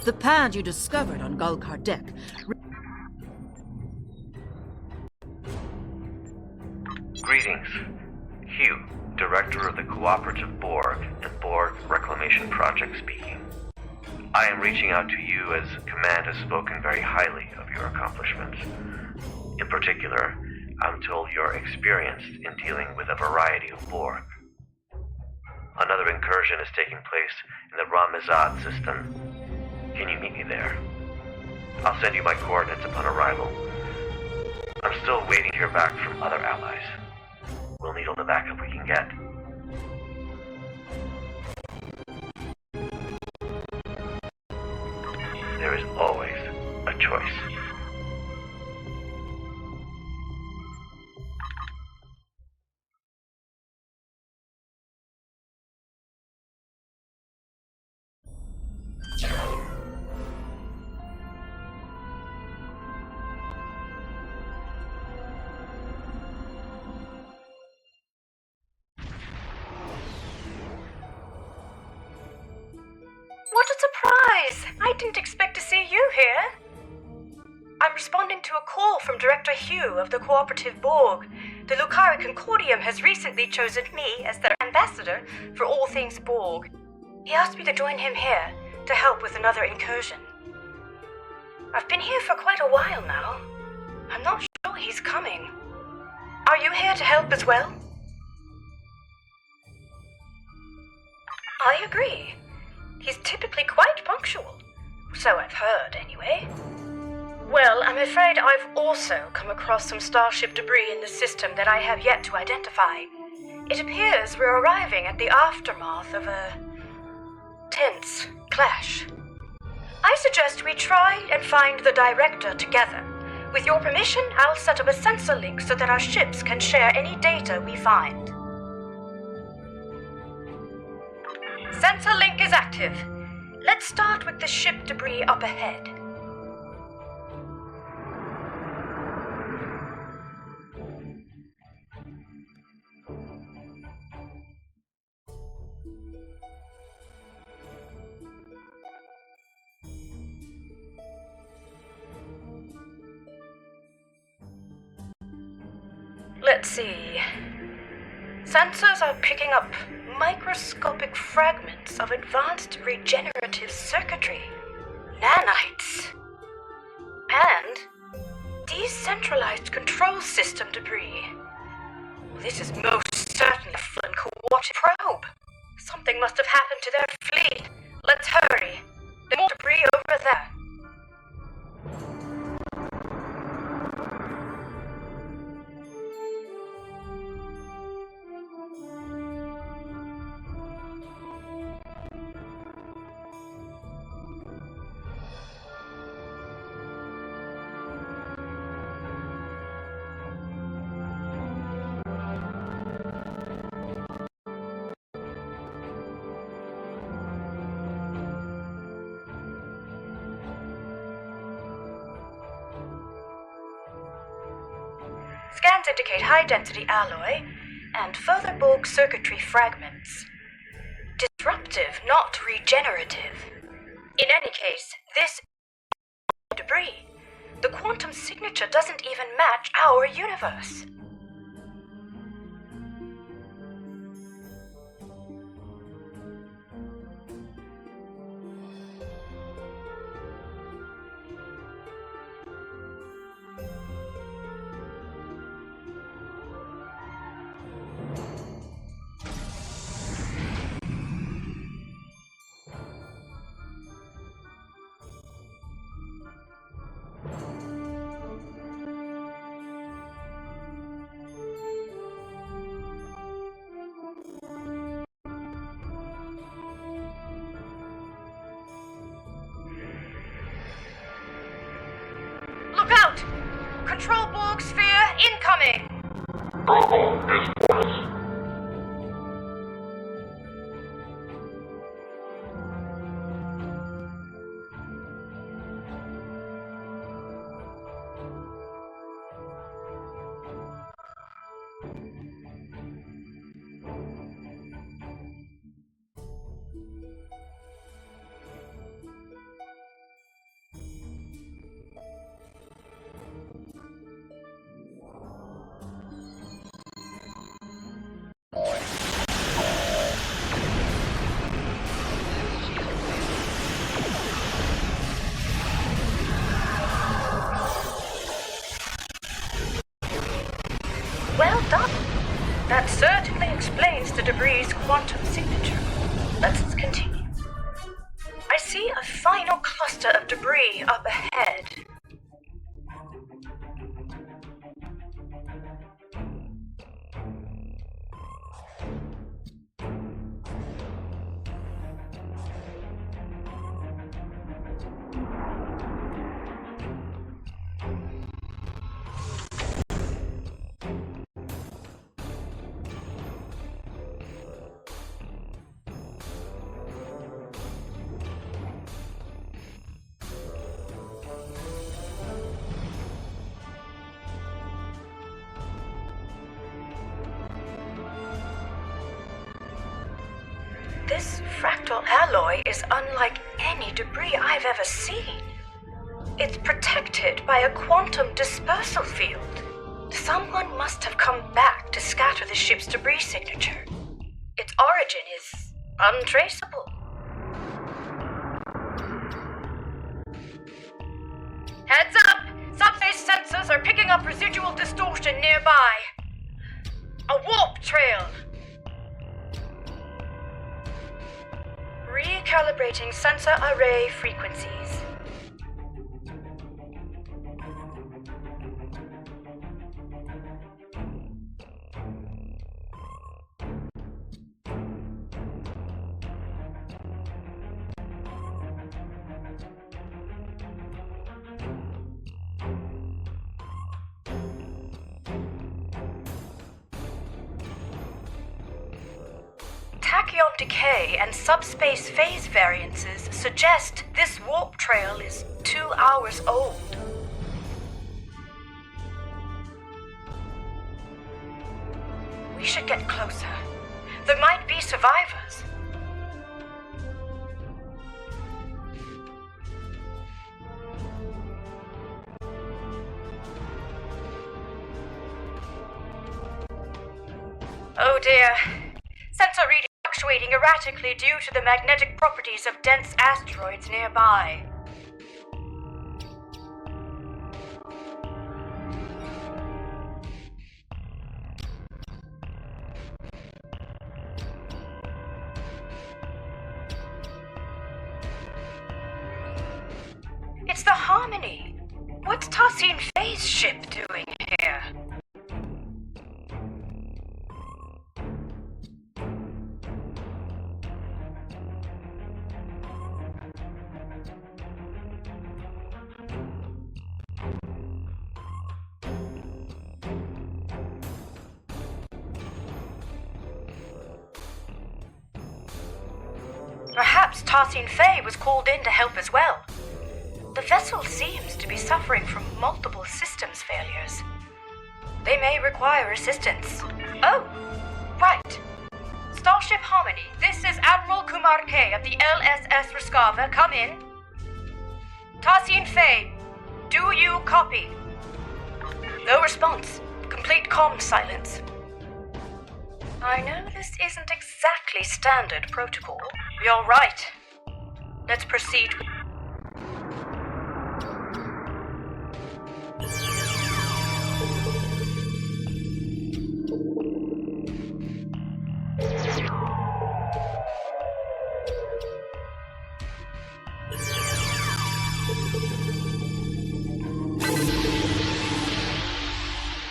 The pad you discovered on Gulkar deck. Greetings. Hugh, Director of the Cooperative Borg and Borg Reclamation Project speaking. I am reaching out to you as Command has spoken very highly of your accomplishments. In particular, I'm told you're experienced in dealing with a variety of Borg. Another incursion is taking place in the Ramazad system. Can you meet me there? I'll send you my coordinates upon arrival. I'm still waiting to hear back from other allies. We'll need all the backup we can get. There is always a choice. What a surprise! I didn't expect to see you here. I'm responding to a call from Director Hugh of the Cooperative Borg. The Lucari Concordium has recently chosen me as their ambassador for all things Borg. He asked me to join him here to help with another incursion. I've been here for quite a while now. I'm not sure he's coming. Are you here to help as well? I agree. He's typically quite punctual. So I've heard, anyway. Well, I'm afraid I've also come across some starship debris in the system that I have yet to identify. It appears we're arriving at the aftermath of a tense clash. I suggest we try and find the director together. With your permission, I'll set up a sensor link so that our ships can share any data we find. Sensor link is active. Let's start with the ship debris up ahead. Let's see. Sensors are picking up microscopic fragments of advanced regenerative circuitry, nanites, and decentralized control system debris. This is most certainly a Flynn cooperative probe. Something must have happened to their fleet. Let's hurry. There's more debris over there. Scans indicate high-density alloy and further Borg circuitry fragments. Disruptive, not regenerative. In any case, this is debris. The quantum signature doesn't even match our universe. Look out! Control Borg sphere incoming! Bravo is orders. the debris' quantum signature. Let's continue. I see a final cluster of debris up ahead. This fractal alloy is unlike any debris I've ever seen. It's protected by a quantum dispersal field. Someone must have come back to scatter the ship's debris signature. Its origin is untraceable. Heads up! Subspace sensors are picking up residual distortion nearby. A warp trail! Recalibrating sensor array frequencies. Tachyon decay and subspace phase variances suggest this warp trail is 2 hours old. We should get closer. There might be survivors. Oh dear. Sensor reading fluctuating erratically due to the magnetic properties of dense asteroids nearby. It's the Harmony. What's Tassine Faye's ship doing here? Perhaps Tassine Faye was called in to help as well. The vessel seems to be suffering from multiple systems failures. They may require assistance. Oh, right. Starship Harmony, this is Admiral Kumar K of the LSS Raskava. Come in. Tassine Faye, do you copy? No response. Complete comm silence. I know this isn't exactly standard protocol. You're right. Let's proceed.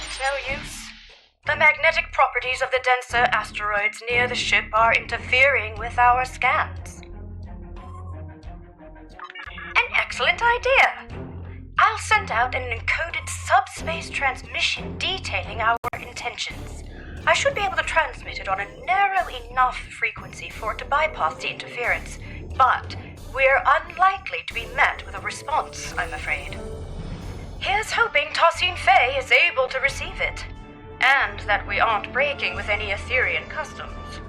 It's no use. The magnetic properties of the denser asteroids near the ship are interfering with our scans. An excellent idea! I'll send out an encoded subspace transmission detailing our intentions. I should be able to transmit it on a narrow enough frequency for it to bypass the interference, but we're unlikely to be met with a response, I'm afraid. Here's hoping Tassine Faye is able to receive it. And that we aren't breaking with any Etherian customs.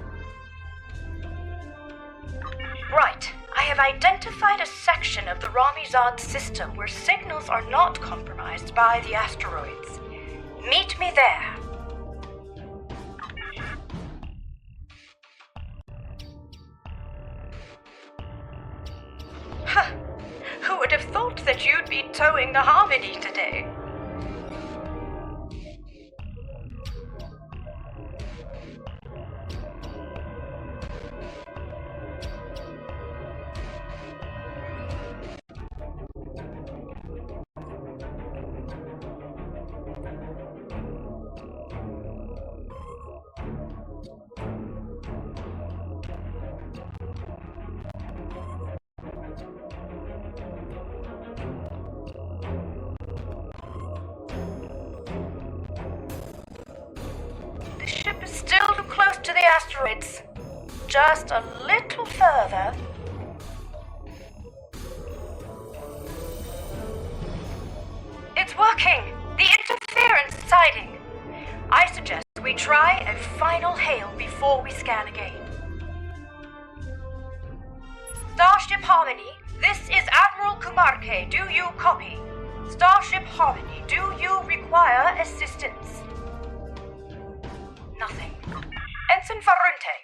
Right, I have identified a section of the Ramizad system where signals are not compromised by the asteroids. Meet me there. Huh. Who would have thought that you'd be towing the Harmony today? just a little further. It's working! The interference is hiding. I suggest we try a final hail before we scan again. Starship Harmony, this is Admiral Kumarke. Do you copy? Starship Harmony, do you require assistance? Nothing. Ensign Farunte,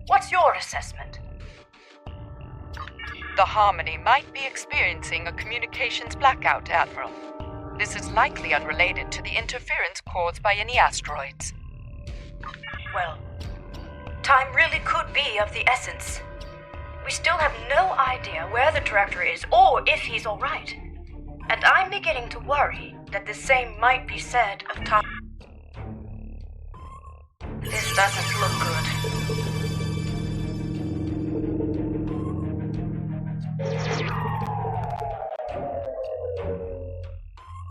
what's your assessment? The Harmony might be experiencing a communications blackout, Admiral. This is likely unrelated to the interference caused by any asteroids. Well, time really could be of the essence. We still have no idea where the director is or if he's alright. And I'm beginning to worry that the same might be said of Tom. This doesn't look good.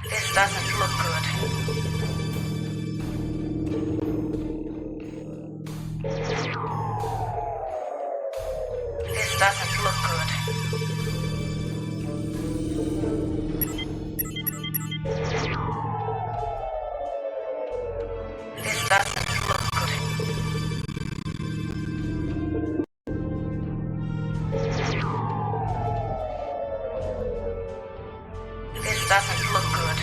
This doesn't look good. This doesn't look good. This doesn't look good. This doesn't look good.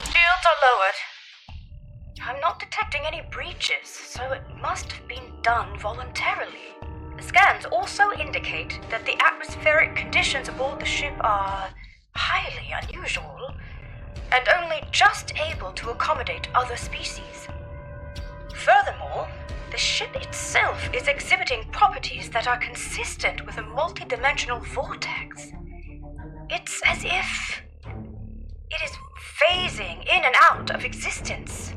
Shields are lowered. I'm not detecting any breaches, so it must have been done voluntarily. The scans also indicate that the atmospheric conditions aboard the ship are highly unusual, and only just able to accommodate other species. Furthermore, the ship itself is exhibiting properties that are consistent with a multidimensional vortex. It's as if it is phasing in and out of existence.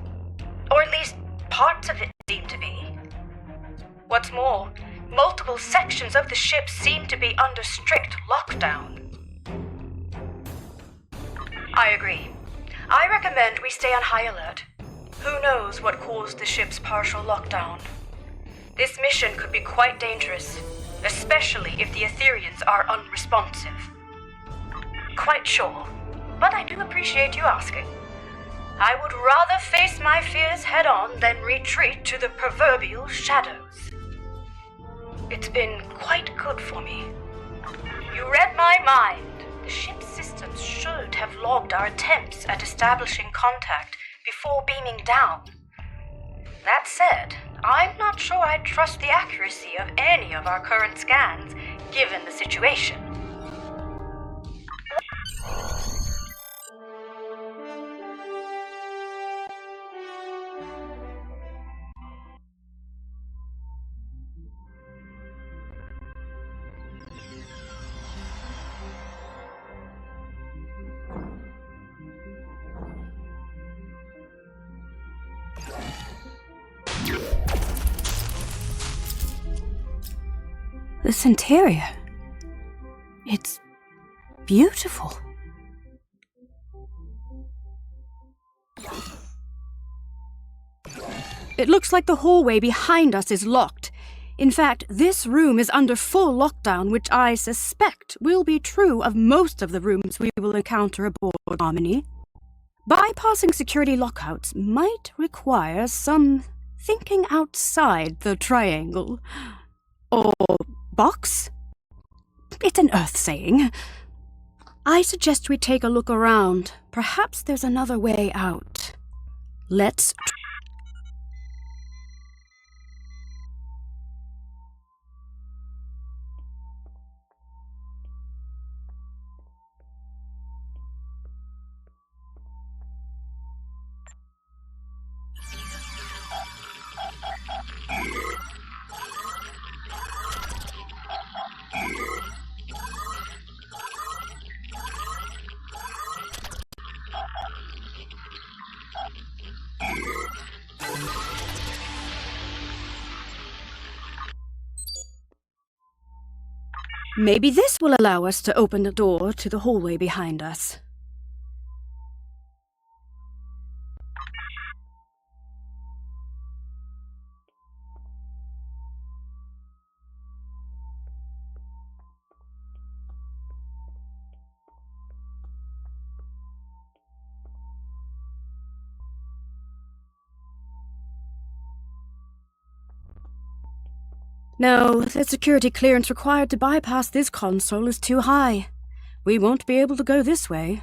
Or at least parts of it seem to be. What's more, multiple sections of the ship seem to be under strict lockdown. I agree. I recommend we stay on high alert. Who knows what caused the ship's partial lockdown? This mission could be quite dangerous, especially if the Etherians are unresponsive. Quite sure, but I do appreciate you asking. I would rather face my fears head-on than retreat to the proverbial shadows. It's been quite good for me. You read my mind. The ship's systems should have logged our attempts at establishing contact before beaming down. That said, I'm not sure I trust the accuracy of any of our current scans, given the situation. This interior. It's beautiful. It looks like the hallway behind us is locked. In fact, this room is under full lockdown, which I suspect will be true of most of the rooms we will encounter aboard Harmony. Bypassing security lockouts might require some thinking outside the triangle. Or box? It's an Earth saying. I suggest we take a look around. Perhaps there's another way out. Let's... Maybe this will allow us to open the door to the hallway behind us. No, the security clearance required to bypass this console is too high. We won't be able to go this way.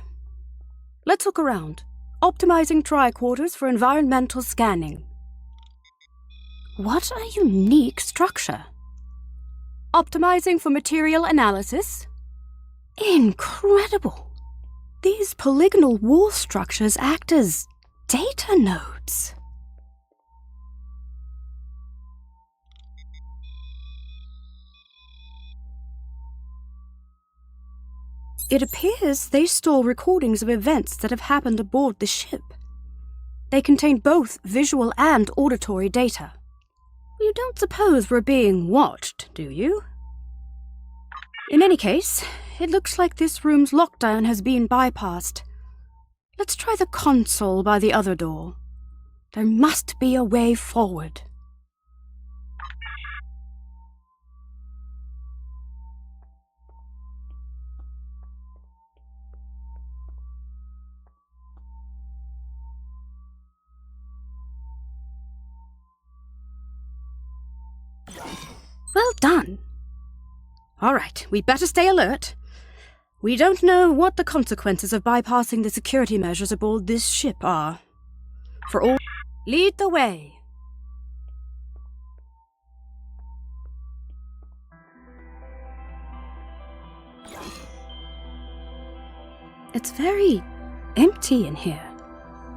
Let's look around. Optimizing tricorders for environmental scanning. What a unique structure. Optimizing for material analysis. Incredible! These polygonal wall structures act as data nodes. It appears they store recordings of events that have happened aboard the ship. They contain both visual and auditory data. You don't suppose we're being watched, do you? In any case, it looks like this room's lockdown has been bypassed. Let's try the console by the other door. There must be a way forward. Well done. All right, we better stay alert. We don't know what the consequences of bypassing the security measures aboard this ship are. For all, lead the way. It's very empty in here.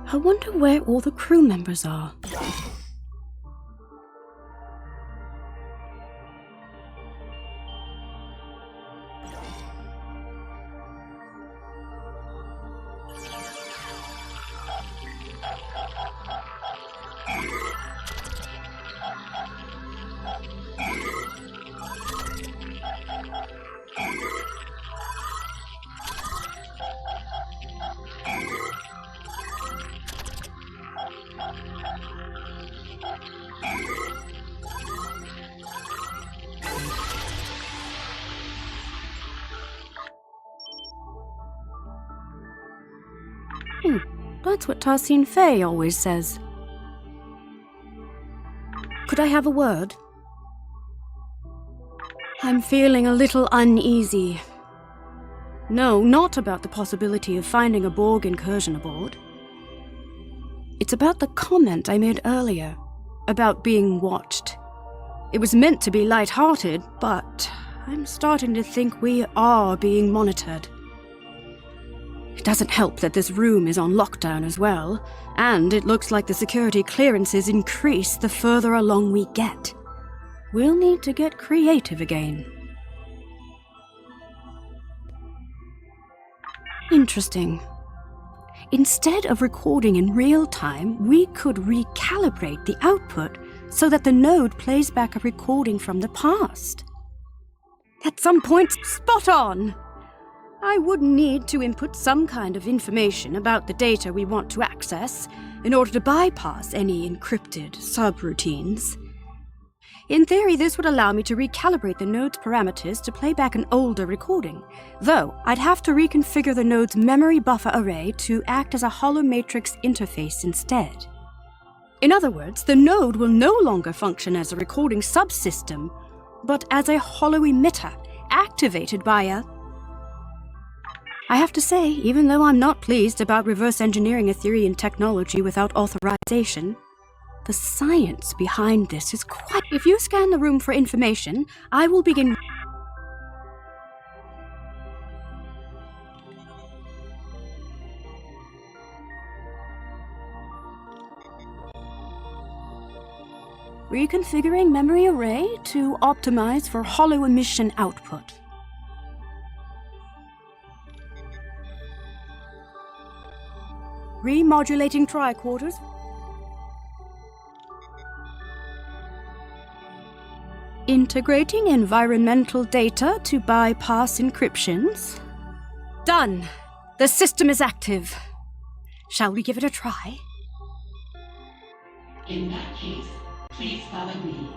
I wonder where all the crew members are. That's what Tarsine Faye always says. Could I have a word? I'm feeling a little uneasy. No, not about the possibility of finding a Borg incursion aboard. It's about the comment I made earlier, about being watched. It was meant to be light-hearted, but I'm starting to think we are being monitored. It doesn't help that this room is on lockdown as well, and it looks like the security clearances increase the further along we get. We'll need to get creative again. Interesting. Instead of recording in real time, we could recalibrate the output so that the node plays back a recording from the past. At some point, spot on! I would need to input some kind of information about the data we want to access in order to bypass any encrypted subroutines. In theory, this would allow me to recalibrate the node's parameters to play back an older recording, though I'd have to reconfigure the node's memory buffer array to act as a hollow matrix interface instead. In other words, the node will no longer function as a recording subsystem, but as a hollow emitter activated by a... I have to say, even though I'm not pleased about reverse engineering Etherean technology without authorization, the science behind this is quite... If you scan the room for information, I will begin... Reconfiguring memory array to optimize for hollow emission output. Remodulating tricorders. Integrating environmental data to bypass encryptions. Done! The system is active. Shall we give it a try? In that case, please follow me.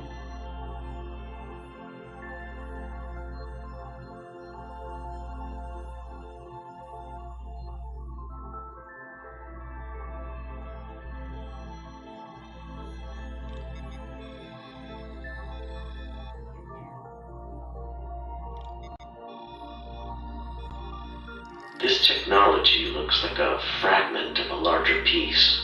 This technology looks like a fragment of a larger piece.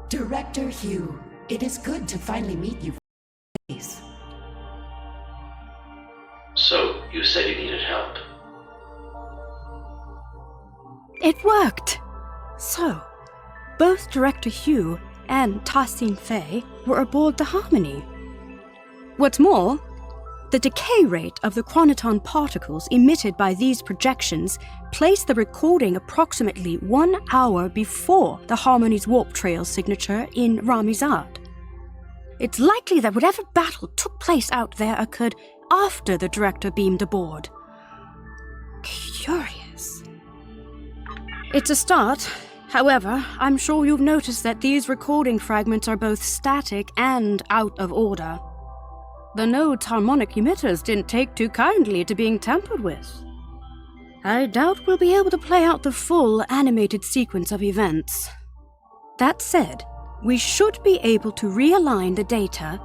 Director Hugh, it is good to finally meet you face. So, you said you needed help. It worked! So, both Director Hugh and Tassin Fei were aboard the Harmony. What's more, the decay rate of the chronoton particles emitted by these projections placed the recording approximately 1 hour before the Harmony's warp trail signature in Ramizad. It's likely that whatever battle took place out there occurred after the director beamed aboard. Curious. It's a start. However, I'm sure you've noticed that these recording fragments are both static and out of order. The node's harmonic emitters didn't take too kindly to being tampered with. I doubt we'll be able to play out the full animated sequence of events. That said, we should be able to realign the data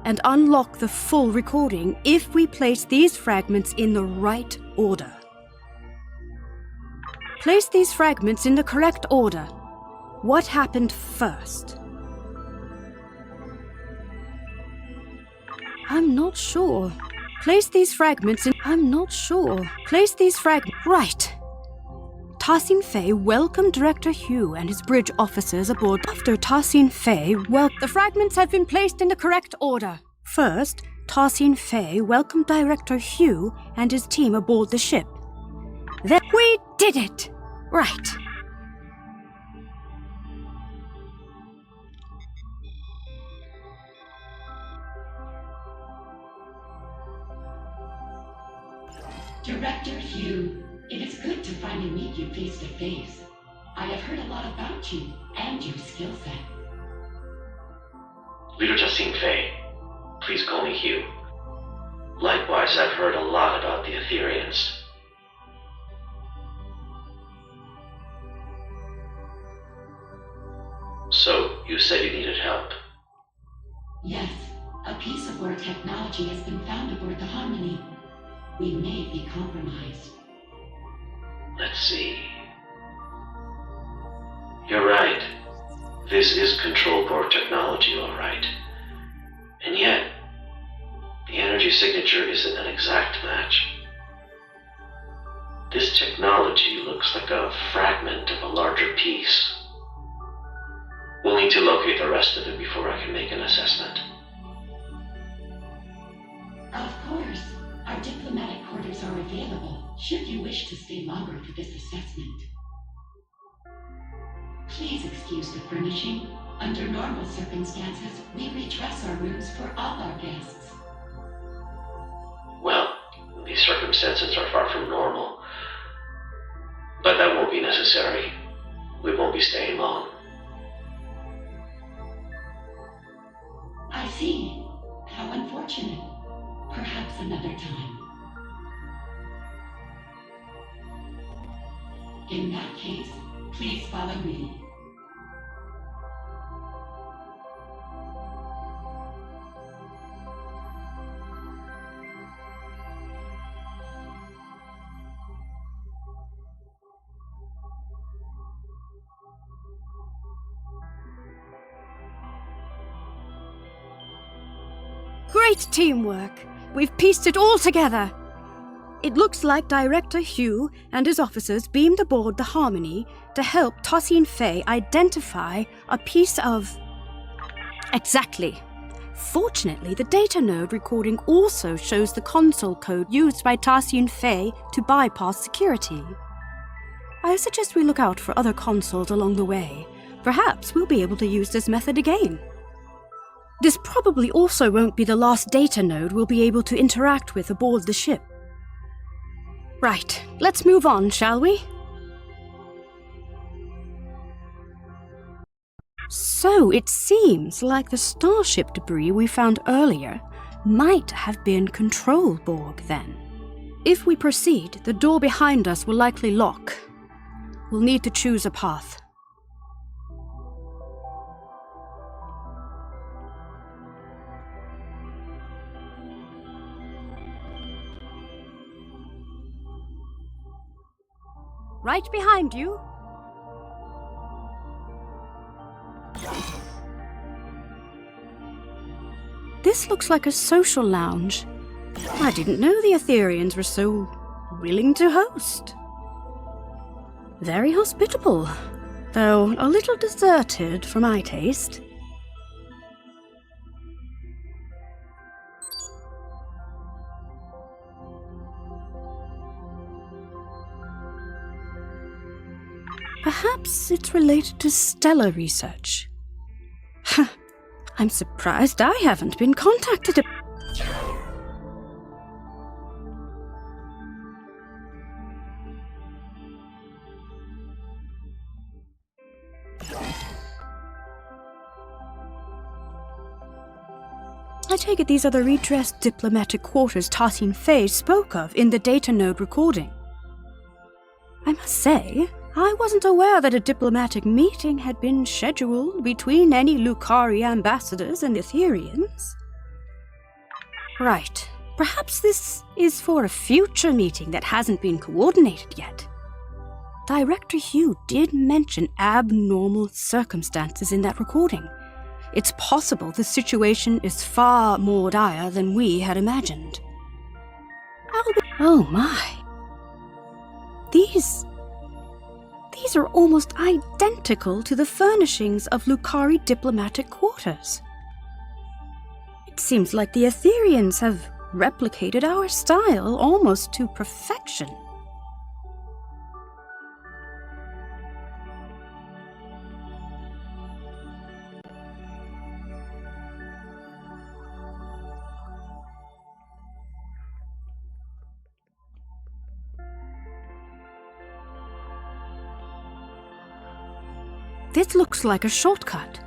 and unlock the full recording if we place these fragments in the right order. Place these fragments in the correct order. What happened first? I'm not sure. Place these fragments in... I'm not sure. Place these fragments... Right. Tassin Fei welcomed Director Hugh and his bridge officers aboard. After Tassin Fei the fragments have been placed in the correct order. First, Tassin Fei welcomed Director Hugh and his team aboard the ship. Then we did it! Right. Director Hugh, it is good to finally meet you face to face. I have heard a lot about you and your skill set. Leader Tassin Fei, please call me Hugh. Likewise, I've heard a lot about the Etherians. So, you said you needed help. Yes, a piece of our technology has been found aboard the Harmony. We may be compromised. Let's see. You're right. This is control board technology, all right. And yet, the energy signature isn't an exact match. This technology looks like a fragment of a larger piece. We'll need to locate the rest of it before I can make an assessment. Of course. Our diplomatic quarters are available, should you wish to stay longer for this assessment. Please excuse the furnishing. Under normal circumstances, we redress our rooms for all our guests. Well, these circumstances are far from normal. But that won't be necessary. We won't be staying long. I see. How unfortunate. Perhaps another time. In that case, please follow me. Great teamwork! We've pieced it all together! It looks like Director Hugh and his officers beamed aboard the Harmony to help Tassin Fei identify a piece of... Exactly. Fortunately, the data node recording also shows the console code used by Tassin Fei to bypass security. I suggest we look out for other consoles along the way. Perhaps we'll be able to use this method again. This probably also won't be the last data node we'll be able to interact with aboard the ship. Right, let's move on, shall we? So it seems like the starship debris we found earlier might have been control Borg then. If we proceed, the door behind us will likely lock. We'll need to choose a path. Right behind you. This looks like a social lounge. I didn't know the Etherians were so willing to host. Very hospitable, though a little deserted for my taste. Perhaps it's related to stellar research. I'm surprised I haven't been contacted. I take it these are the redressed diplomatic quarters Tassine Faye spoke of in the data node recording. I must say, I wasn't aware that a diplomatic meeting had been scheduled between any Lucari ambassadors and Etherians. Right. Perhaps this is for a future meeting that hasn't been coordinated yet. Director Hugh did mention abnormal circumstances in that recording. It's possible the situation is far more dire than we had imagined. Oh my. These are almost identical to the furnishings of Lucari diplomatic quarters. It seems like the Etherians have replicated our style almost to perfection. This looks like a shortcut.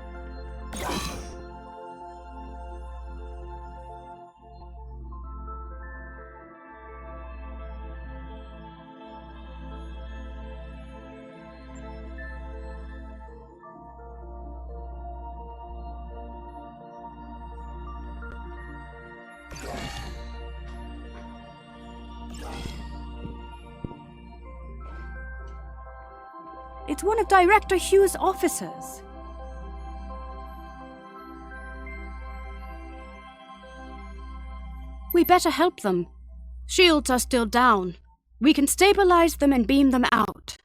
It's one of Director Hugh's officers. We better help them. Shields are still down. We can stabilize them and beam them out.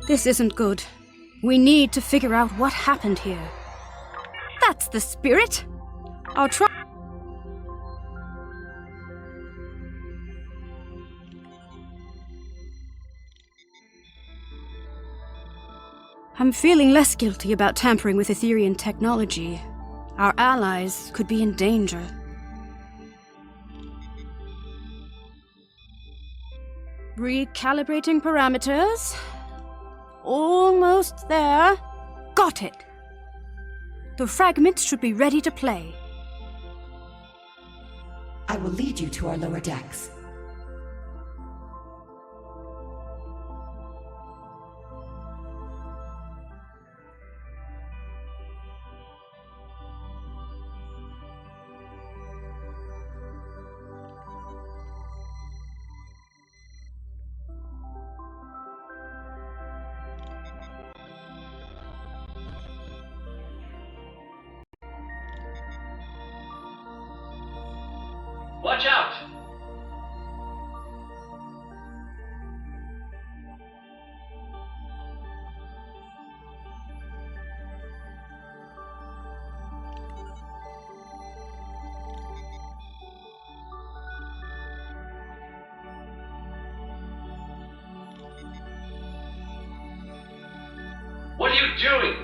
This isn't good. We need to figure out what happened here. That's the spirit! I'll try. I'm feeling less guilty about tampering with Etherian technology. Our allies could be in danger. Recalibrating parameters. Almost there. Got it. The fragments should be ready to play. I will lead you to our lower decks. Watch out! What are you doing?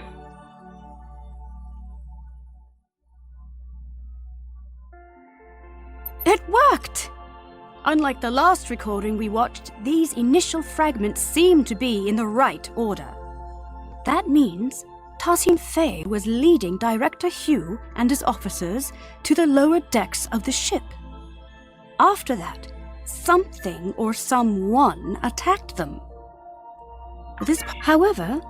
It worked! Unlike the last recording we watched, these initial fragments seem to be in the right order. That means Tassin Fei was leading Director Hugh and his officers to the lower decks of the ship. After that, something or someone attacked them. However,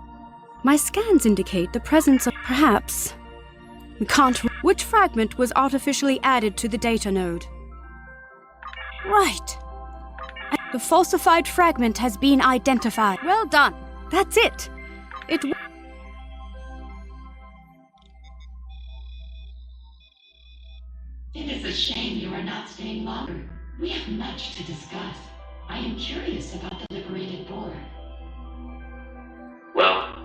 my scans indicate the presence of perhaps... We can't... Which fragment was artificially added to the data node? Right. The falsified fragment has been identified. Well done. That's it. It is a shame you are not staying longer. We have much to discuss. I am curious about the liberated Borg. Well,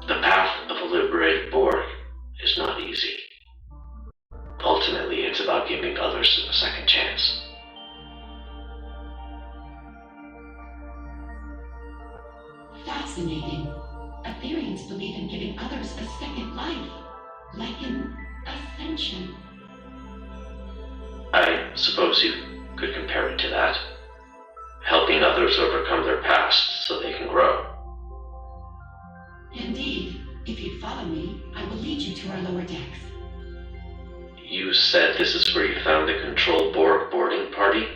the path of a liberated Borg is not easy. Ultimately, it's about giving others a second chance. Fascinating. Etherians believe in giving others a second life, like in ascension. I suppose you could compare it to that. Helping others overcome their past so they can grow. Indeed. If you follow me, I will lead you to our lower decks. You said this is where you found the control Borg boarding party?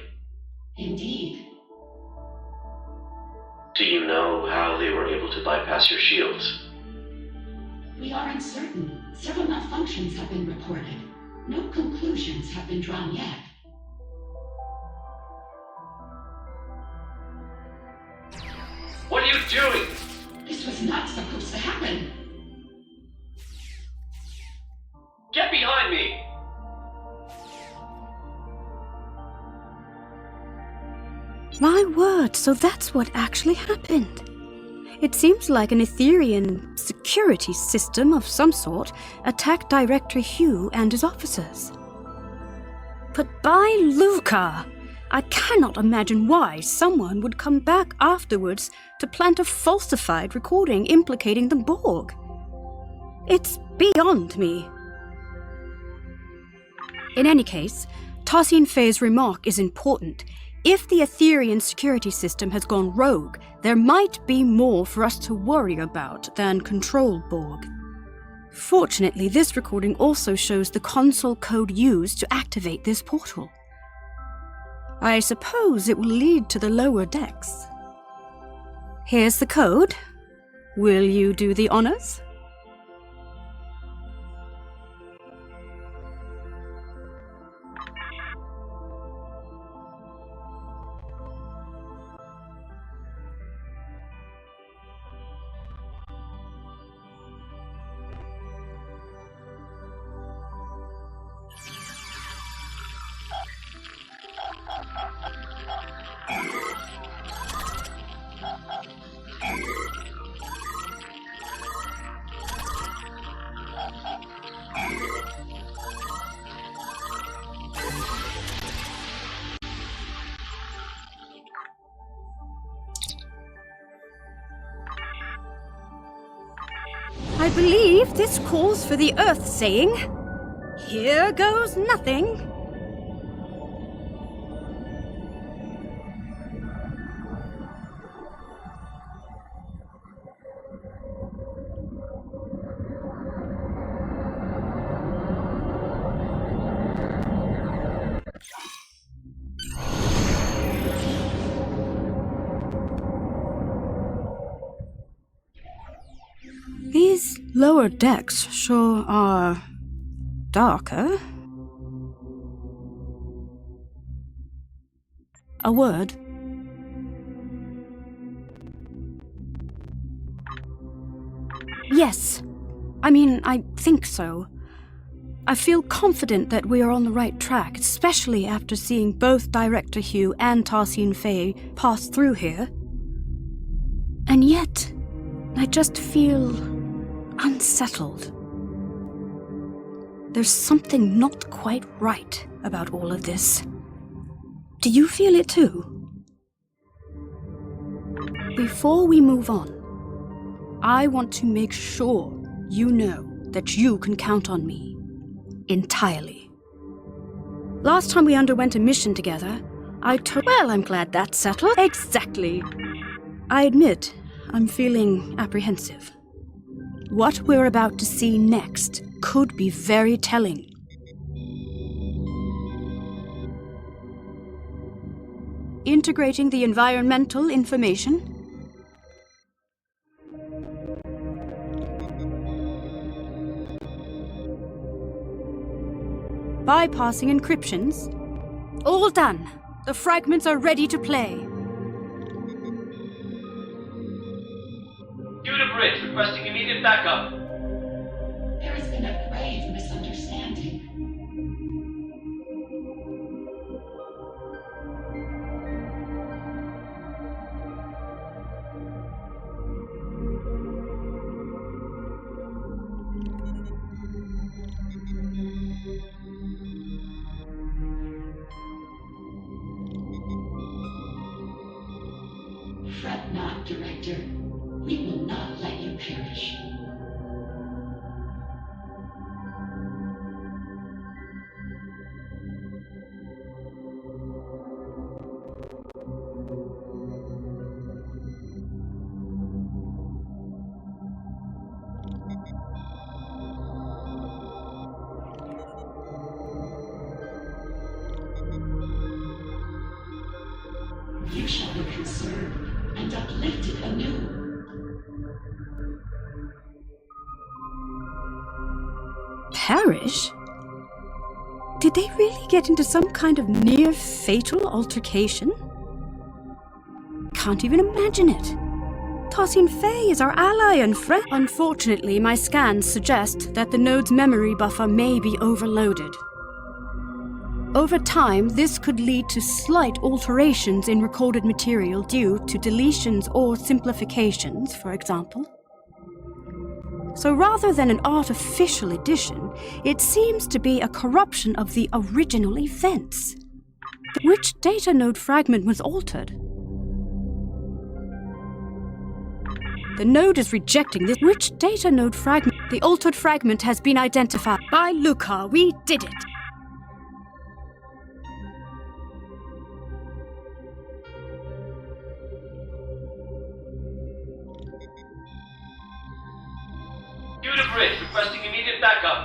Indeed. Do you know how they were able to bypass your shields? We are uncertain. Several malfunctions have been reported. No conclusions have been drawn yet. What are you doing? This was not supposed to happen. Get behind me! My word, so that's what actually happened. It seems like an Etherian security system of some sort attacked Director Hugh and his officers. But by Luca, I cannot imagine why someone would come back afterwards to plant a falsified recording implicating the Borg. It's beyond me. In any case, Tassin Fei's remark is important. If the Etherian security system has gone rogue, there might be more for us to worry about than Control Borg. Fortunately, this recording also shows the console code used to activate this portal. I suppose it will lead to the lower decks. Here's the code. Will you do the honors? I believe this calls for the Earth saying, "Here goes nothing." These lower decks sure are darker. A word. Yes. I think so. I feel confident that we are on the right track, especially after seeing both Director Hugh and Tarsine Faye pass through here. And yet, I just feel unsettled. There's something not quite right about all of this. Do you feel it too? Before we move on, I want to make sure you know that you can count on me. Entirely. Last time we underwent a mission together, well, I'm glad that's settled. Exactly. I admit, I'm feeling apprehensive. What we're about to see next could be very telling. Integrating the environmental information. Bypassing encryptions. All done. The fragments are ready to play. Due to bridge, requesting immediate backup. There has been a grave misunderstanding. Fret not, Director. We will not let you perish. You shall be conserved and uplifted anew. Perish? Did they really get into some kind of near-fatal altercation? Can't even imagine it. Tarsine Faye is our ally and friend. Unfortunately, my scans suggest that the node's memory buffer may be overloaded. Over time, this could lead to slight alterations in recorded material due to deletions or simplifications, for example. So rather than an artificial addition, it seems to be a corruption of the original events. Which data node fragment was altered? The node is rejecting this. Which data node fragment? The altered fragment has been identified. By Luca, we did it. Due to bridge, requesting immediate backup.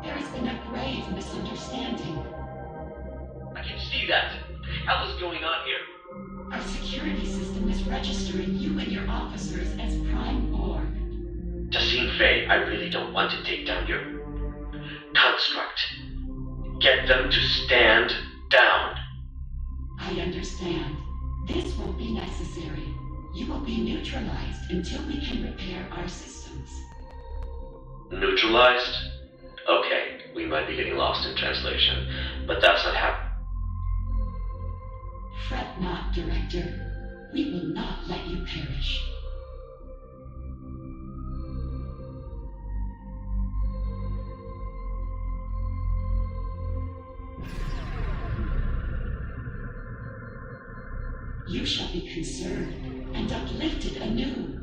There has been a grave misunderstanding. I can see that. What the hell is going on here? Our security system is registering you and your officers as Prime Borg. Tarsine Faye, I really don't want to take down your construct. Get them to stand down. I understand. This won't be necessary. You will be neutralized until we can repair our systems. Neutralized? Okay, we might be getting lost in translation, but that's not happening. Fret not, Director. We will not let you perish. You shall be conserved and uplifted anew.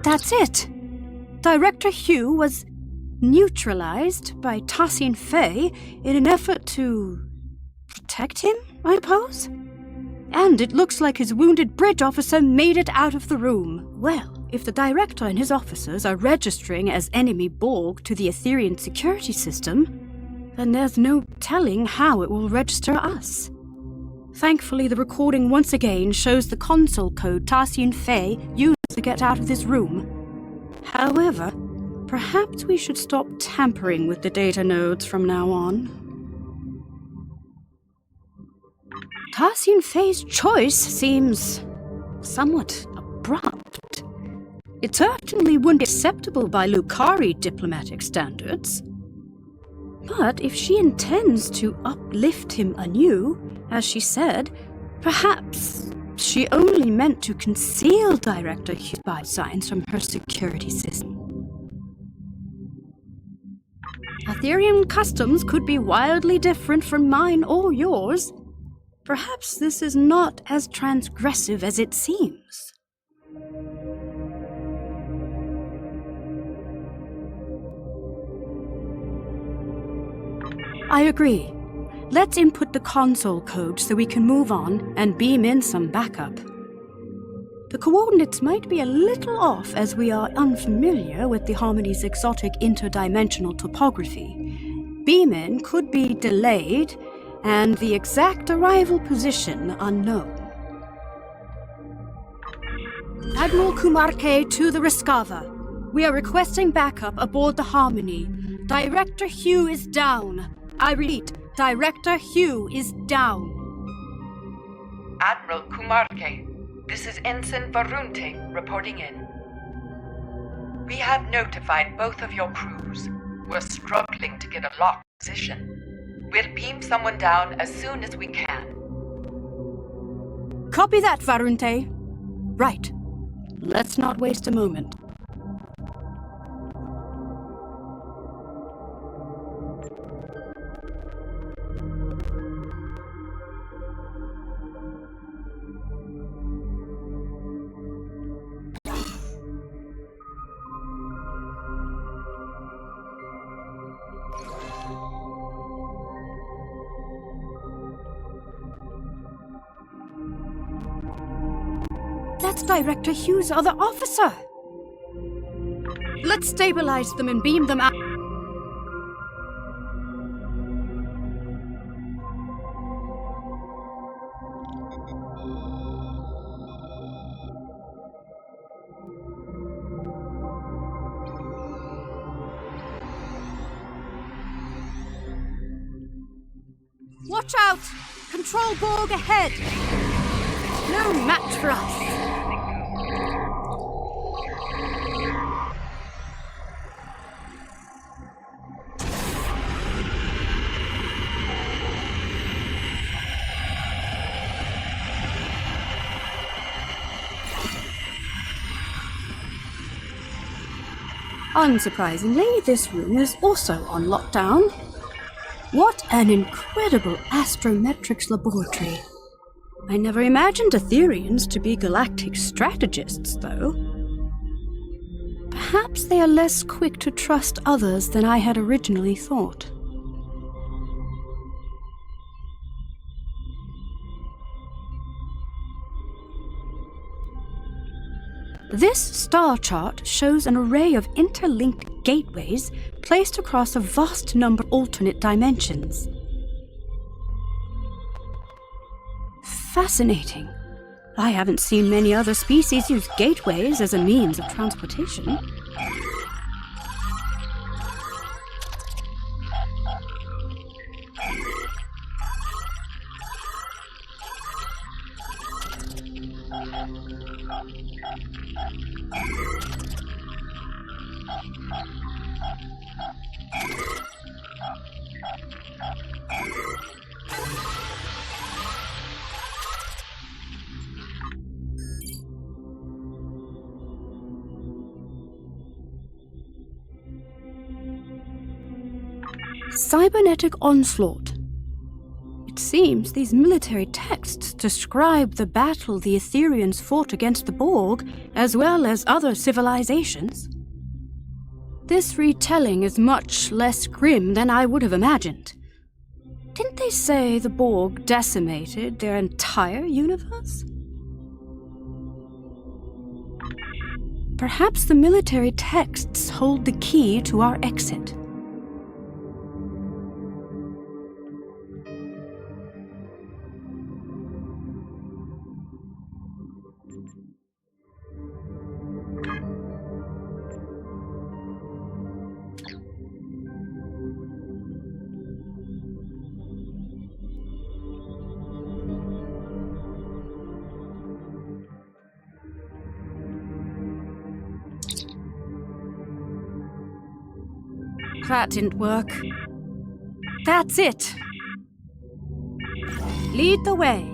That's it. Director Hugh was neutralized by Tassin Fei in an effort to protect him, I suppose? And it looks like his wounded bridge officer made it out of the room. Well, if the director and his officers are registering as enemy Borg to the Etherean security system, then there's no telling how it will register us. Thankfully, the recording once again shows the console code Tassin Fei used to get out of this room. However, perhaps we should stop tampering with the data nodes from now on. Tassin Fei's choice seems somewhat abrupt. It certainly wouldn't be acceptable by Lucari diplomatic standards. But if she intends to uplift him anew, as she said, perhaps she only meant to conceal Director Hugh's spy signs from her security system. Ethereum customs could be wildly different from mine or yours. Perhaps this is not as transgressive as it seems. I agree. Let's input the console code so we can move on and beam in some backup. The coordinates might be a little off as we are unfamiliar with the Harmony's exotic interdimensional topography. Beam-in could be delayed, and the exact arrival position unknown. Admiral Kumarke to the Rescava. We are requesting backup aboard the Harmony. Director Hugh is down. I repeat, Director Hugh is down. Admiral Kumarke, this is Ensign Varunte reporting in. We have notified both of your crews. We're struggling to get a locked position. We'll beam someone down as soon as we can. Copy that, Varunte. Right. Let's not waste a moment. That's Director Hugh's other officer! Let's stabilize them and beam them out. Watch out! Control Borg ahead! No match for us! Unsurprisingly, this room is also on lockdown. What an incredible astrometrics laboratory. I never imagined Etherians to be galactic strategists, though. Perhaps they are less quick to trust others than I had originally thought. This star chart shows an array of interlinked gateways placed across a vast number of alternate dimensions. Fascinating. I haven't seen many other species use gateways as a means of transportation. Cybernetic onslaught. It seems these military texts describe the battle the Etherians fought against the Borg, as well as other civilizations. This retelling is much less grim than I would have imagined. Didn't they say the Borg decimated their entire universe? Perhaps the military texts hold the key to our exit. That didn't work. That's it. Lead the way.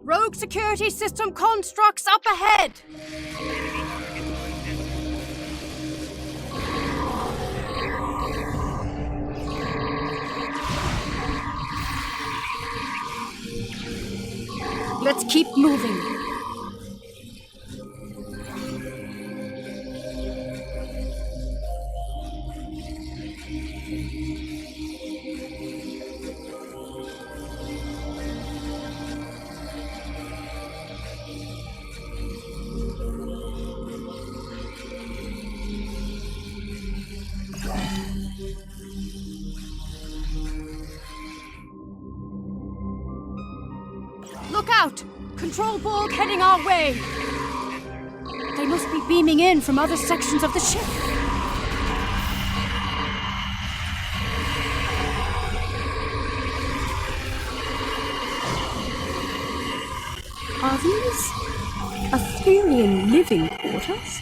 Rogue security system constructs up ahead. Let's keep moving. Look out! Control Borg heading our way! They must be beaming in from other sections of the ship. Are these Etherian living quarters?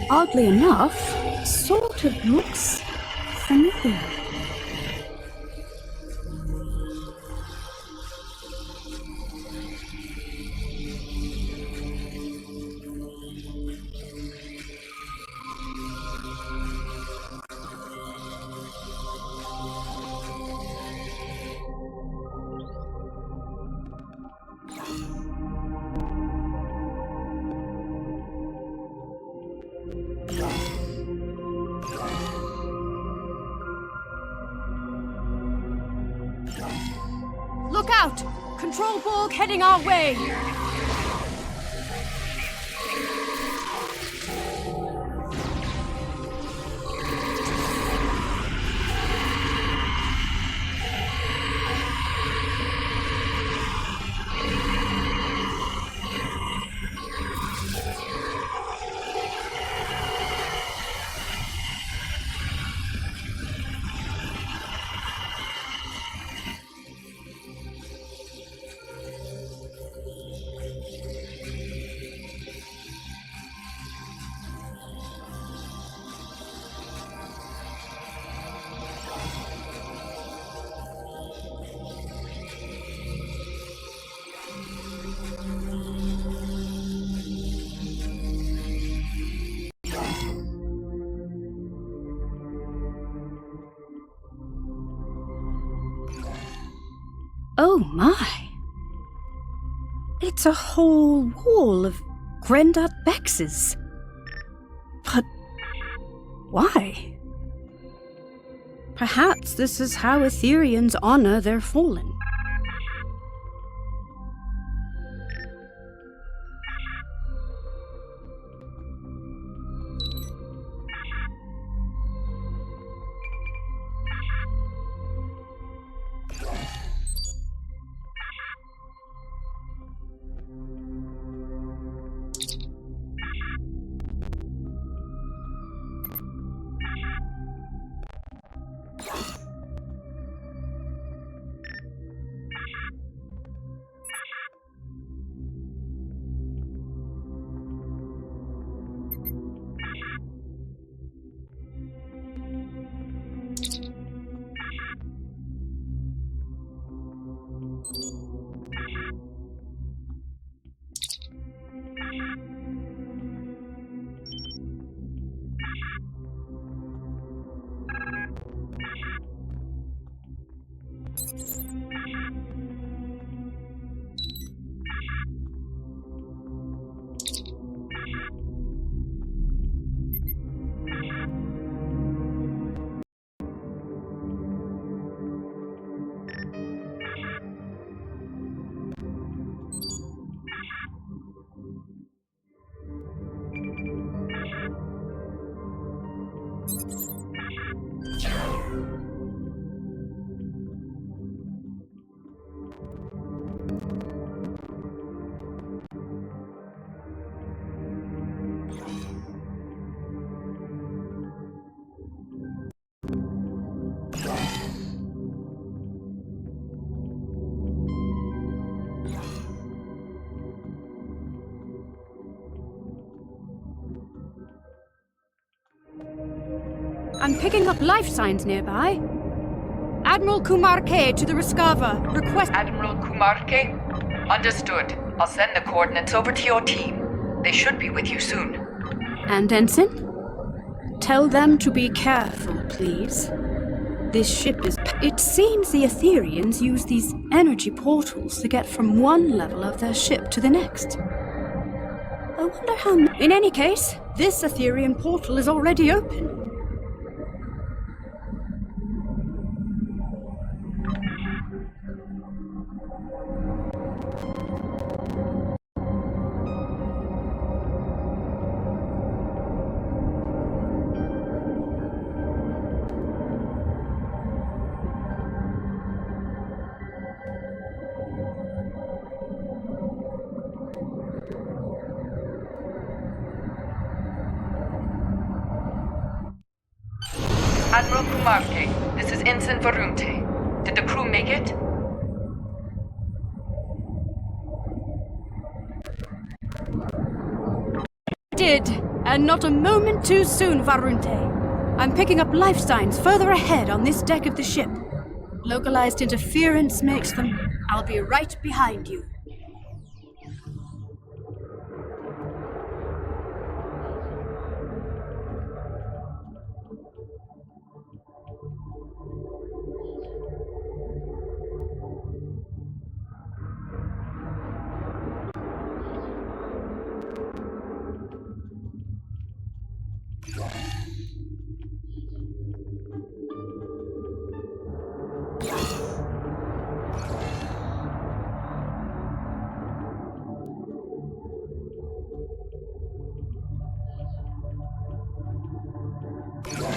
Oddly enough, sort of looks familiar. Look out! Control Borg heading our way! Oh my! It's a whole wall of Grandad Bexes. But why? Perhaps this is how Etherians honor their fallen. I'm picking up life signs nearby. Admiral Kumar K to the Rescava. Request... Admiral Kumar K? Understood. I'll send the coordinates over to your team. They should be with you soon. And Ensign? Tell them to be careful, please. This ship is... It seems the Etherians use these energy portals to get from one level of their ship to the next. I wonder how... In any case, this Etherian portal is already open. Admiral Kumarke, this is Ensign Varunte. Did the crew make it? Did, and not a moment too soon, Varunte. I'm picking up life signs further ahead on this deck of the ship. Localized interference makes them... I'll be right behind you.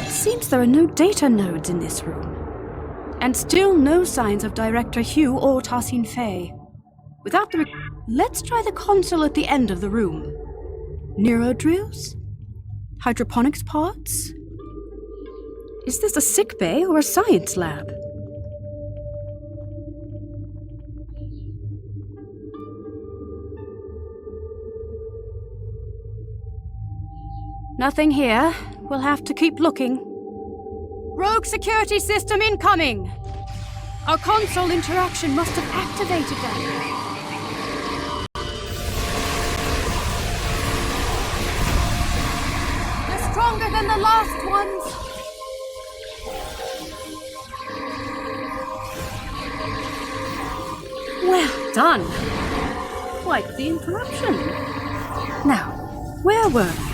Seems there are no data nodes in this room. And still no signs of Director Hugh or Tassin Fay. Without the... Let's try the console at the end of the room. Neurodrills? Hydroponics pods? Is this a sick bay or a science lab? Nothing here. We'll have to keep looking. Rogue security system incoming! Our console interaction must have activated them. They're stronger than the last ones! Well done! Quite the interruption. Now, where were we?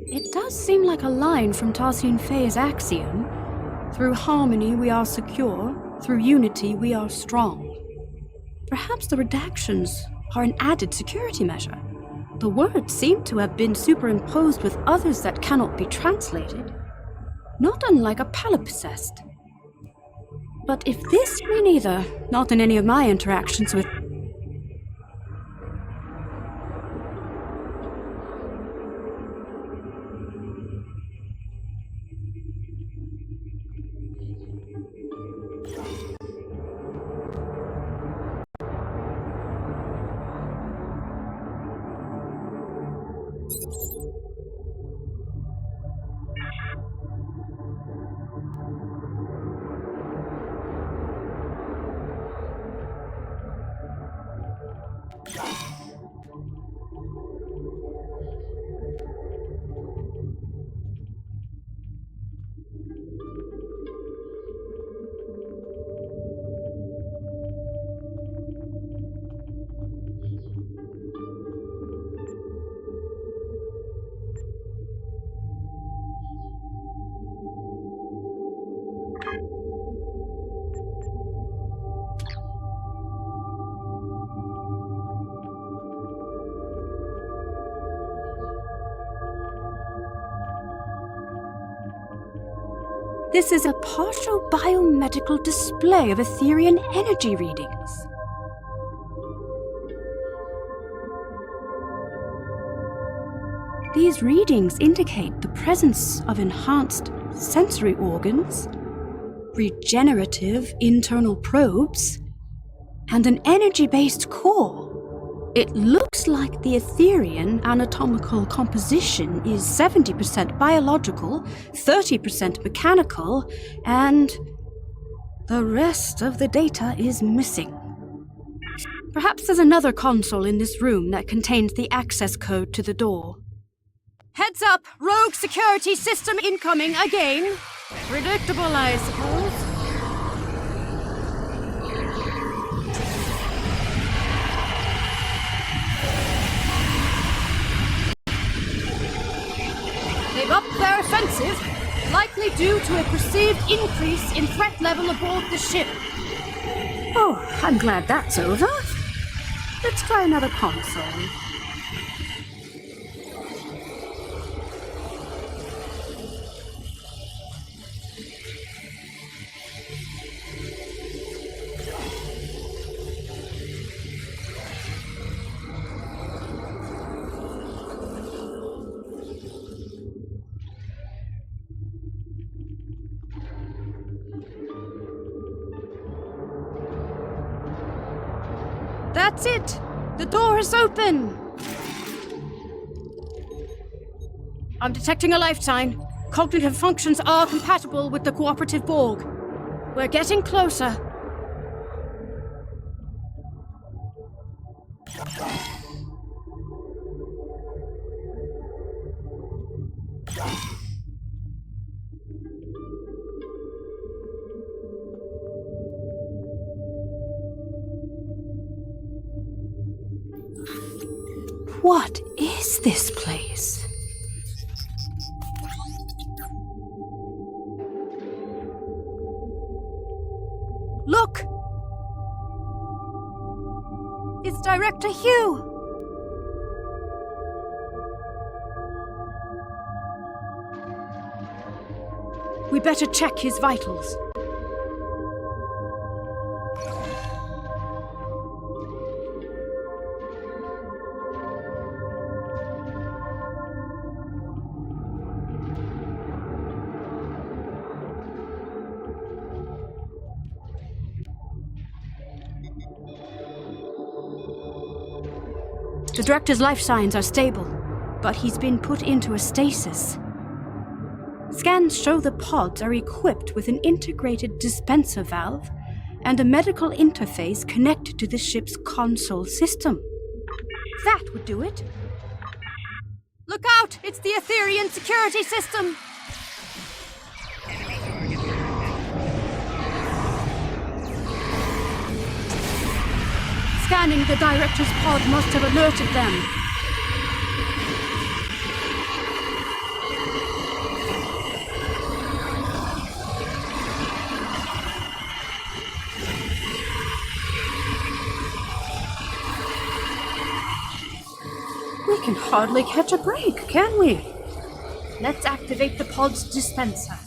It does seem like a line from Tassin Fay's axiom. Through harmony we are secure, through unity we are strong. Perhaps the redactions are an added security measure. The words seem to have been superimposed with others that cannot be translated. Not unlike a palimpsest. But if this mean either, not in any of my interactions with... This is a partial biomedical display of Etherian energy readings. These readings indicate the presence of enhanced sensory organs, regenerative internal probes, and an energy-based core. It looks like the Etherian anatomical composition is 70% biological, 30% mechanical, and the rest of the data is missing. Perhaps there's another console in this room that contains the access code to the door. Heads up! Rogue security system incoming again! Predictable, I suppose. They've upped their offensive, likely due to a perceived increase in threat level aboard the ship. Oh, I'm glad that's over. Let's try another console. That's it! The door is open! I'm detecting a life sign. Cognitive functions are compatible with the cooperative Borg. We're getting closer. What is this place? Look! It's Director Hugh! We better check his vitals. The Director's life signs are stable, but he's been put into a stasis. Scans show the pods are equipped with an integrated dispenser valve and a medical interface connected to the ship's console system. That would do it. Look out! It's the Etherian security system! Scanning the Director's pod must have alerted them. We can hardly catch a break, can we? Let's activate the pod's dispenser.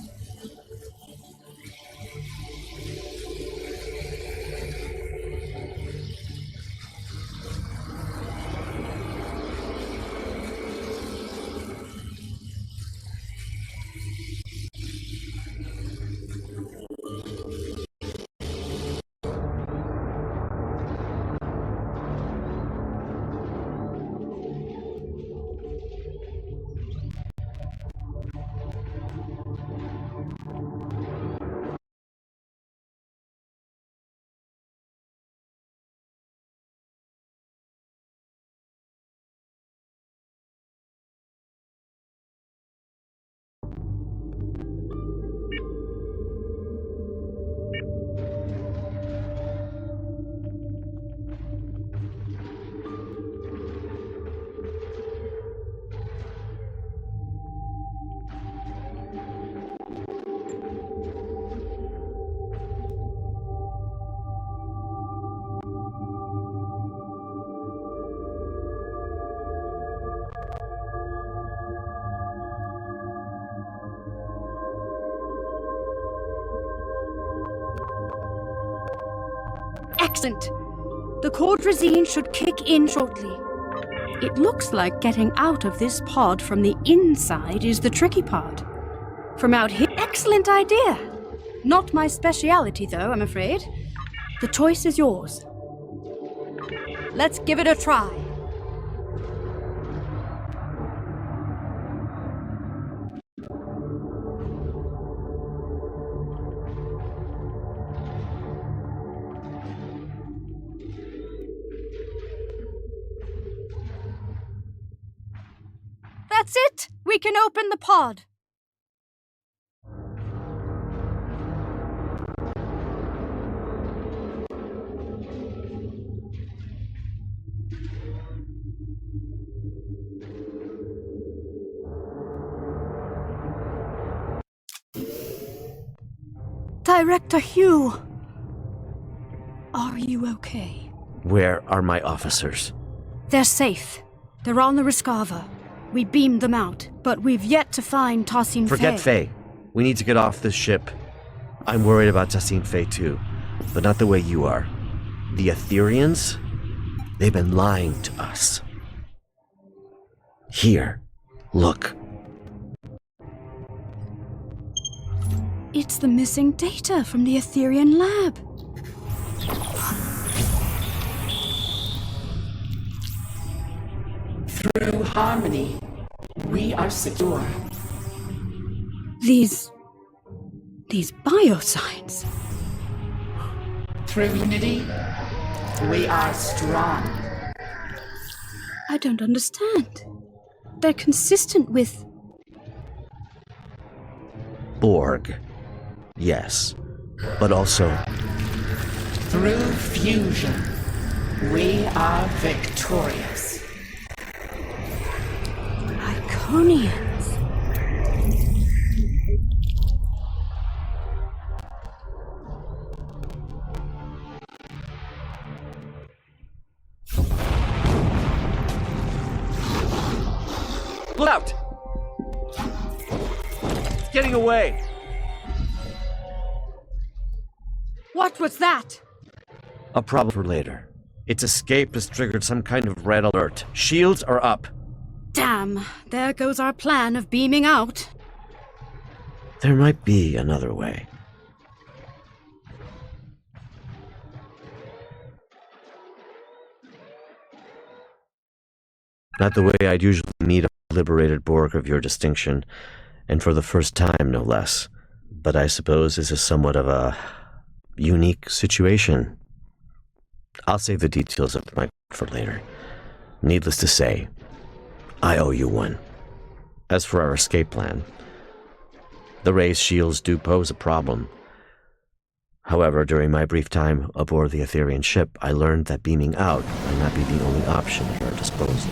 Excellent. The Cordrazine should kick in shortly. It looks like getting out of this pod from the inside is the tricky part. From out here, excellent idea. Not my speciality, though, I'm afraid. The choice is yours. Let's give it a try. That's it! We can open the pod. Director Hugh, are you okay? Where are my officers? They're safe. They're on the Rescava. We beamed them out, but we've yet to find Tassin Forget Faye. We need to get off this ship. I'm worried about Tassin Faye too, but not the way you are. The Ethereans? They've been lying to us. Here, look. It's the missing data from the Etherean lab. Through harmony, we are secure. These biosigns. Through unity, we are strong. I don't understand. They're consistent with... Borg. Yes, but also... Through fusion, we are victorious. Iconians. Look out! It's getting away! What was that? A problem for later. Its escape has triggered some kind of red alert. Shields are up. Damn, there goes our plan of beaming out. There might be another way. Not the way I'd usually meet a liberated Borg of your distinction, and for the first time, no less. But I suppose this is somewhat of a unique situation. I'll save the details of my for later. Needless to say, I owe you one. As for our escape plan, the Ray's shields do pose a problem. However, during my brief time aboard the Etherean ship, I learned that beaming out might not be the only option at our disposal.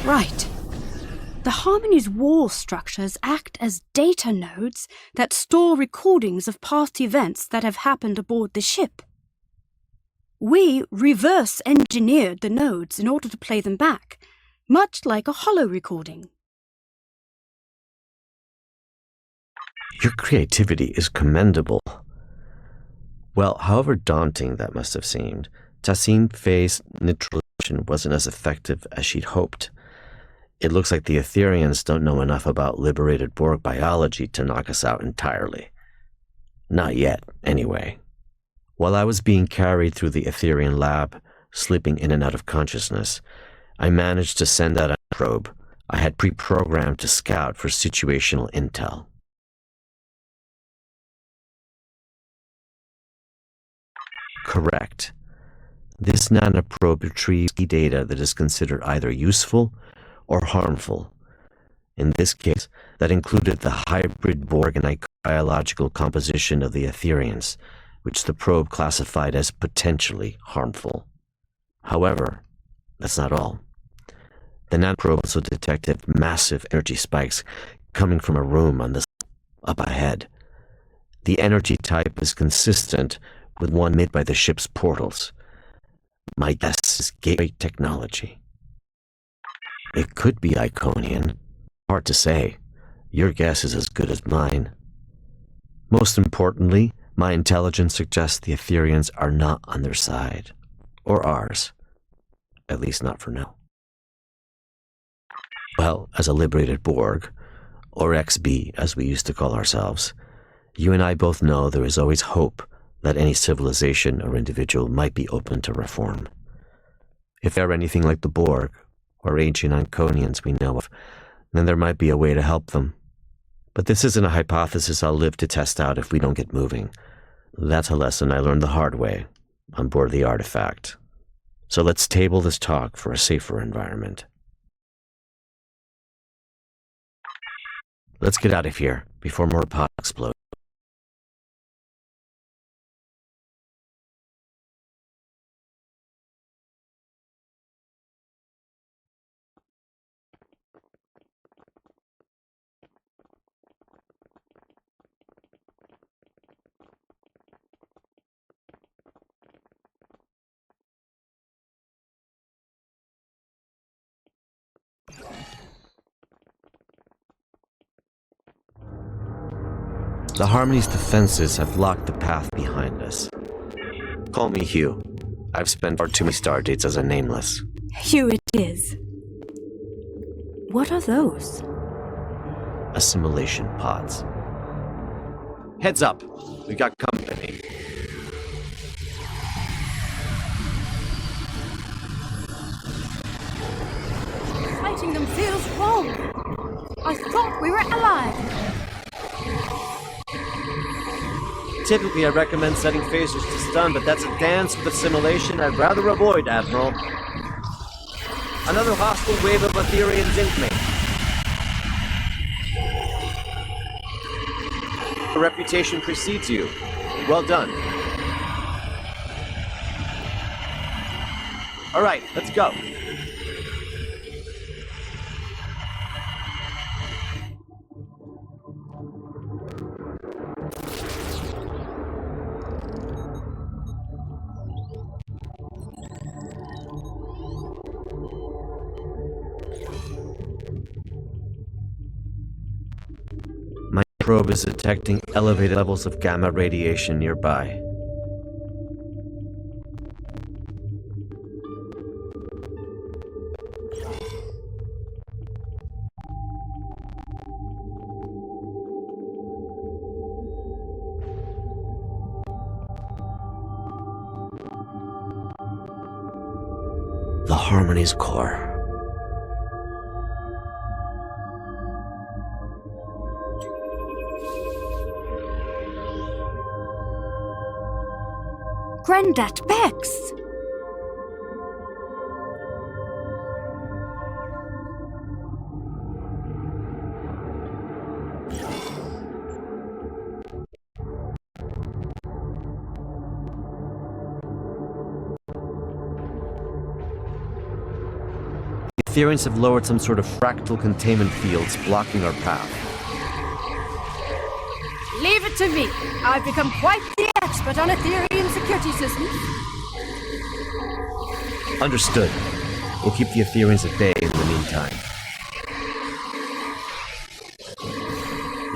Right. The Harmony's wall structures act as data nodes that store recordings of past events that have happened aboard the ship. We reverse engineered the nodes in order to play them back, much like a holo recording. Your creativity is commendable. Well, however daunting that must have seemed, Tassin Faye's neutralization wasn't as effective as she'd hoped. It looks like the Ethereans don't know enough about liberated Borg biology to knock us out entirely. Not yet, anyway. While I was being carried through the Etherean lab, slipping in and out of consciousness, I managed to send out a probe I had pre-programmed to scout for situational intel. Correct. This nanoprobe retrieves data that is considered either useful or harmful. In this case, that included the hybrid Borg and biological composition of the Ethereans, which the probe classified as potentially harmful. However, that's not all. The nanoprobe also detected massive energy spikes coming from a room on the up ahead. The energy type is consistent with one made by the ship's portals. My guess is gateway technology. It could be Iconian. Hard to say. Your guess is as good as mine. Most importantly, My intelligence suggests the Etherians are not on their side. Or ours. At least not for now. Well, as a liberated Borg, or XB as we used to call ourselves, you and I both know there is always hope that any civilization or individual might be open to reform. If they're anything like the Borg, or ancient Anconians we know of, then there might be a way to help them. But this isn't a hypothesis I'll live to test out if we don't get moving. That's a lesson I learned the hard way, on board the artifact. So let's table this talk for a safer environment. Let's get out of here, before more pods explode. The Harmony's defenses have locked the path behind us. Call me Hugh. I've spent far too many stardates as a nameless. Hugh it is. What are those? Assimilation pods. Heads up! We got company. Fighting them feels wrong. I thought we were allied. Typically, I recommend setting phasers to stun, but that's a dance with assimilation I'd rather avoid, Admiral. Another hostile wave of Etherians incoming. The reputation precedes you. Well done. All right, let's go. My probe is detecting elevated levels of gamma radiation nearby. The Harmony's core. Granddad Bex! The Etherians have lowered some sort of fractal containment fields blocking our path. Leave it to me. I've become quite the expert on Etherian security systems. Understood. We'll keep the Etherians at bay in the meantime.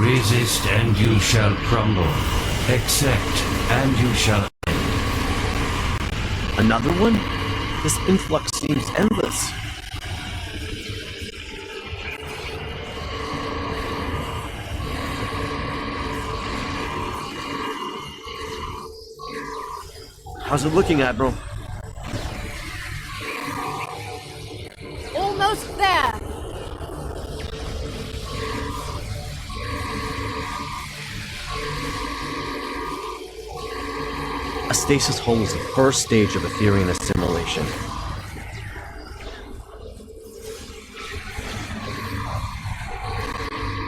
Resist and you shall crumble. Accept and you shall end. Another one? This influx seems endless. How's it looking, Admiral? Almost there. A stasis hole is the first stage of Etherian assimilation.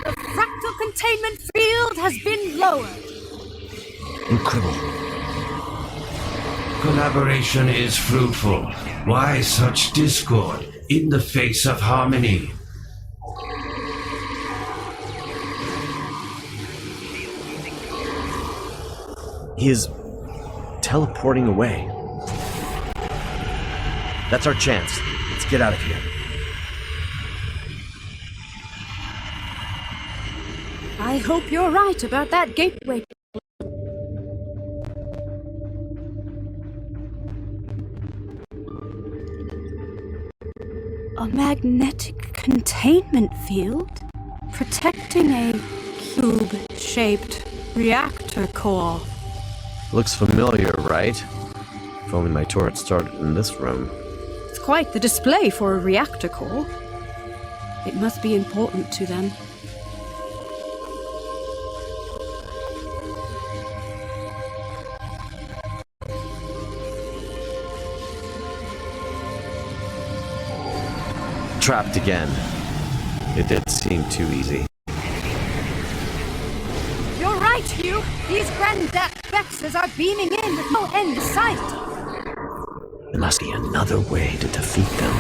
The fractal containment field has been lowered. Incredible. Collaboration is fruitful. Why such discord in the face of harmony? He is teleporting away. That's our chance. Let's get out of here. I hope you're right about that gateway. A magnetic containment field? Protecting a cube-shaped reactor core. Looks familiar, right? If only my tour had started in this room. It's quite the display for a reactor core. It must be important to them. Trapped again. It did seem too easy. You're right, Hugh. These Grandat Bexes are beaming in with no end in sight. There must be another way to defeat them.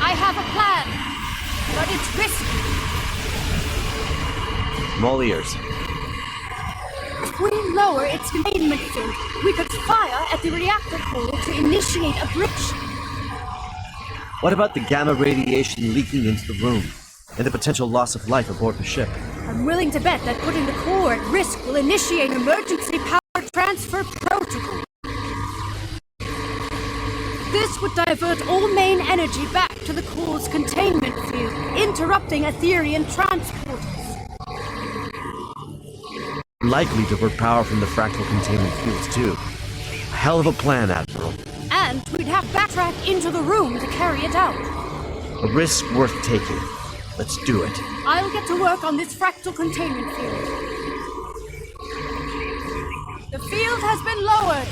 I have a plan, but it's risky. I'm all ears. If we lower its containment field, we could fire at the reactor core to initiate a breach. What about the gamma radiation leaking into the room, and the potential loss of life aboard the ship? I'm willing to bet that putting the core at risk will initiate an emergency power transfer protocol. This would divert all main energy back to the core's containment field, interrupting Etherian transporters. Likely divert power from the fractal containment fields, too. A hell of a plan, Admiral. And we'd have backtrack into the room to carry it out. A risk worth taking. Let's do it. I'll get to work on this fractal containment field. The field has been lowered.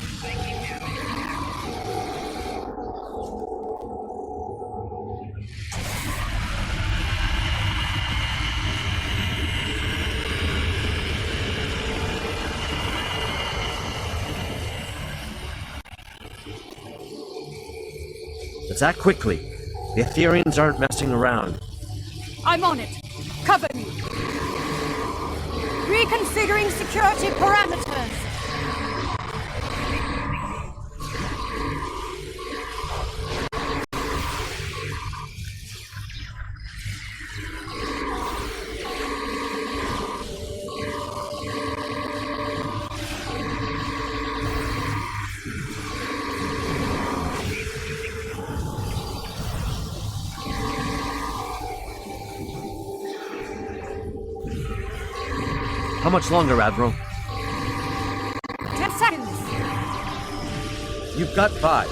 Let's act quickly. The Etherians aren't messing around. I'm on it. Cover me. Reconfiguring security parameters. How much longer, Admiral? 10 seconds. You've got 5.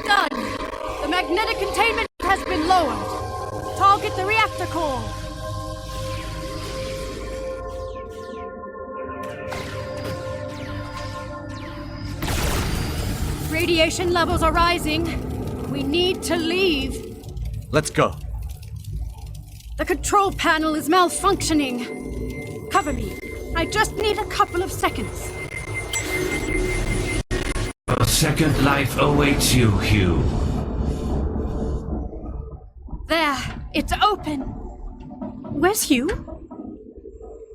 Done. The magnetic containment has been lowered. Target the reactor core. Radiation levels are rising. We need to leave. Let's go. The control panel is malfunctioning. Cover me. I just need a couple of seconds. A second life awaits you, Hugh. There. It's open. Where's Hugh?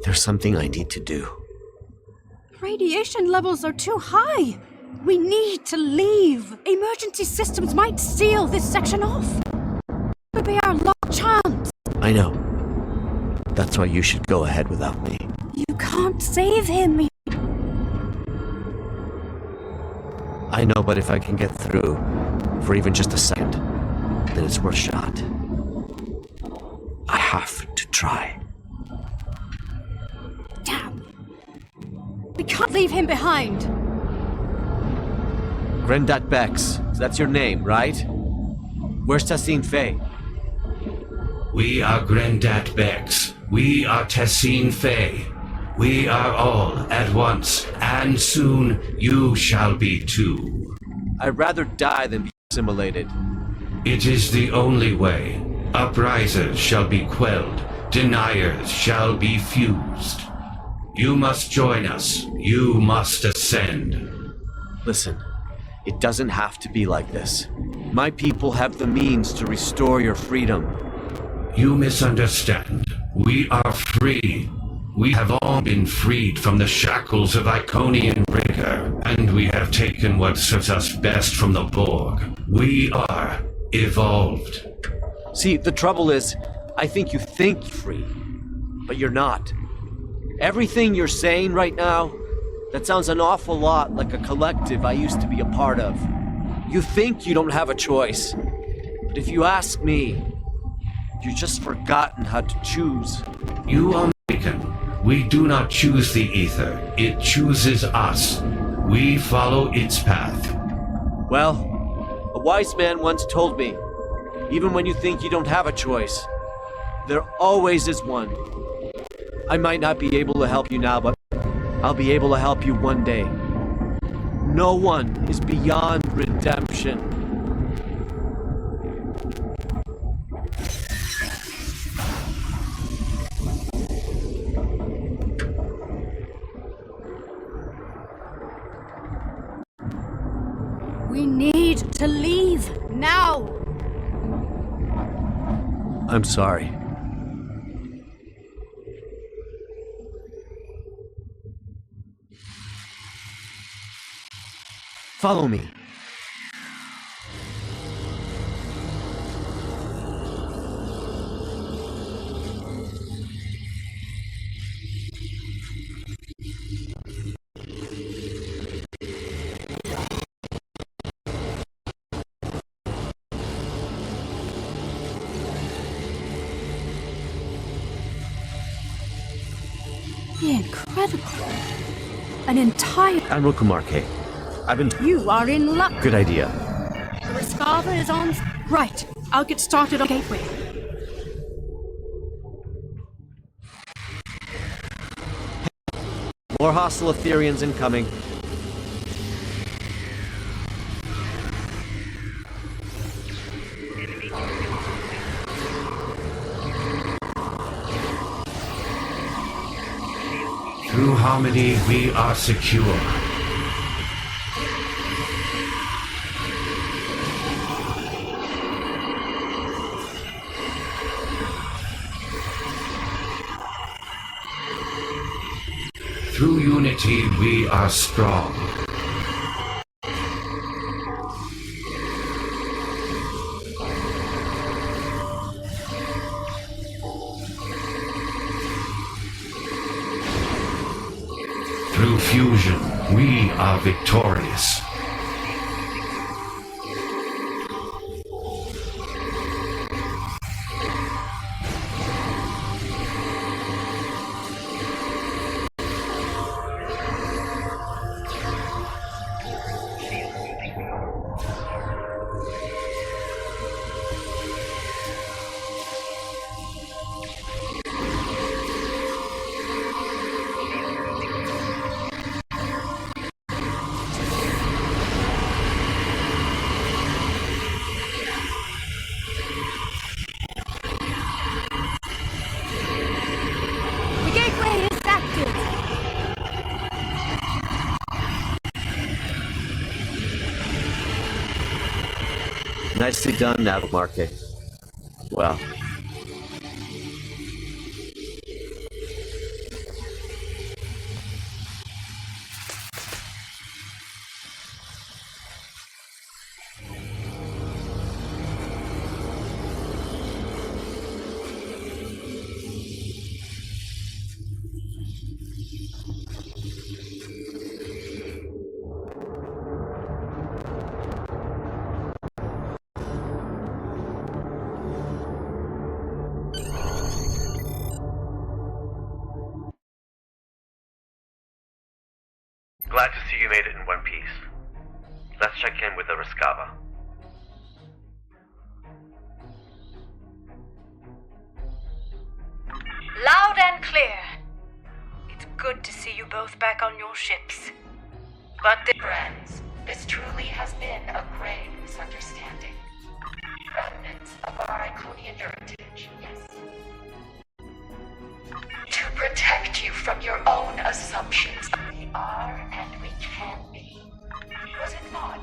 There's something I need to do. Radiation levels are too high. We need to leave. Emergency systems might seal this section off. It would be our last chance. I know. That's why you should go ahead without me. You can't save him. I know, but if I can get through, for even just a second, then it's worth a shot. I have to try. Damn. We can't leave him behind. Grandat Bex, that's your name, right? Where's Tassine Faye? We are Grandat Bex. We are Tassine Faye. We are all at once, and soon you shall be too. I'd rather die than be assimilated. It is the only way. Uprisers shall be quelled. Deniers shall be fused. You must join us. You must ascend. Listen, it doesn't have to be like this. My people have the means to restore your freedom. You misunderstand. We are free. We have all been freed from the shackles of Iconian rigor, and we have taken what serves us best from the Borg. We are evolved. See, the trouble is, I think you think you're free, but you're not. Everything you're saying right now, That sounds an awful lot like a collective I used to be a part of. You think you don't have a choice, but if you ask me, you've just forgotten how to choose. You are mistaken. We do not choose the ether. It chooses us. We follow its path. Well, a wise man once told me, even when you think you don't have a choice, there always is one. I might not be able to help you now, but I'll be able to help you one day. No one is beyond redemption. We need to leave now. I'm sorry. Follow me. Incredible. An entire... Admiral Kumarke, I've been... You are in luck. Good idea. The Rescava is on... Right. I'll get started on Gateway. More hostile Ethereans incoming. Through harmony, we are secure. Through unity, we are strong. Through fusion, we are victorious. Nicely done, Navimarke. Well, Glad to see you made it in one piece. Let's check in with the Rescava. Loud and clear. It's good to see you both back on your ships. But Friends, this truly has been a grave misunderstanding. Remnants of our Iconian heritage, yes. To protect you from your own assumptions, we are and we can be. Was it not?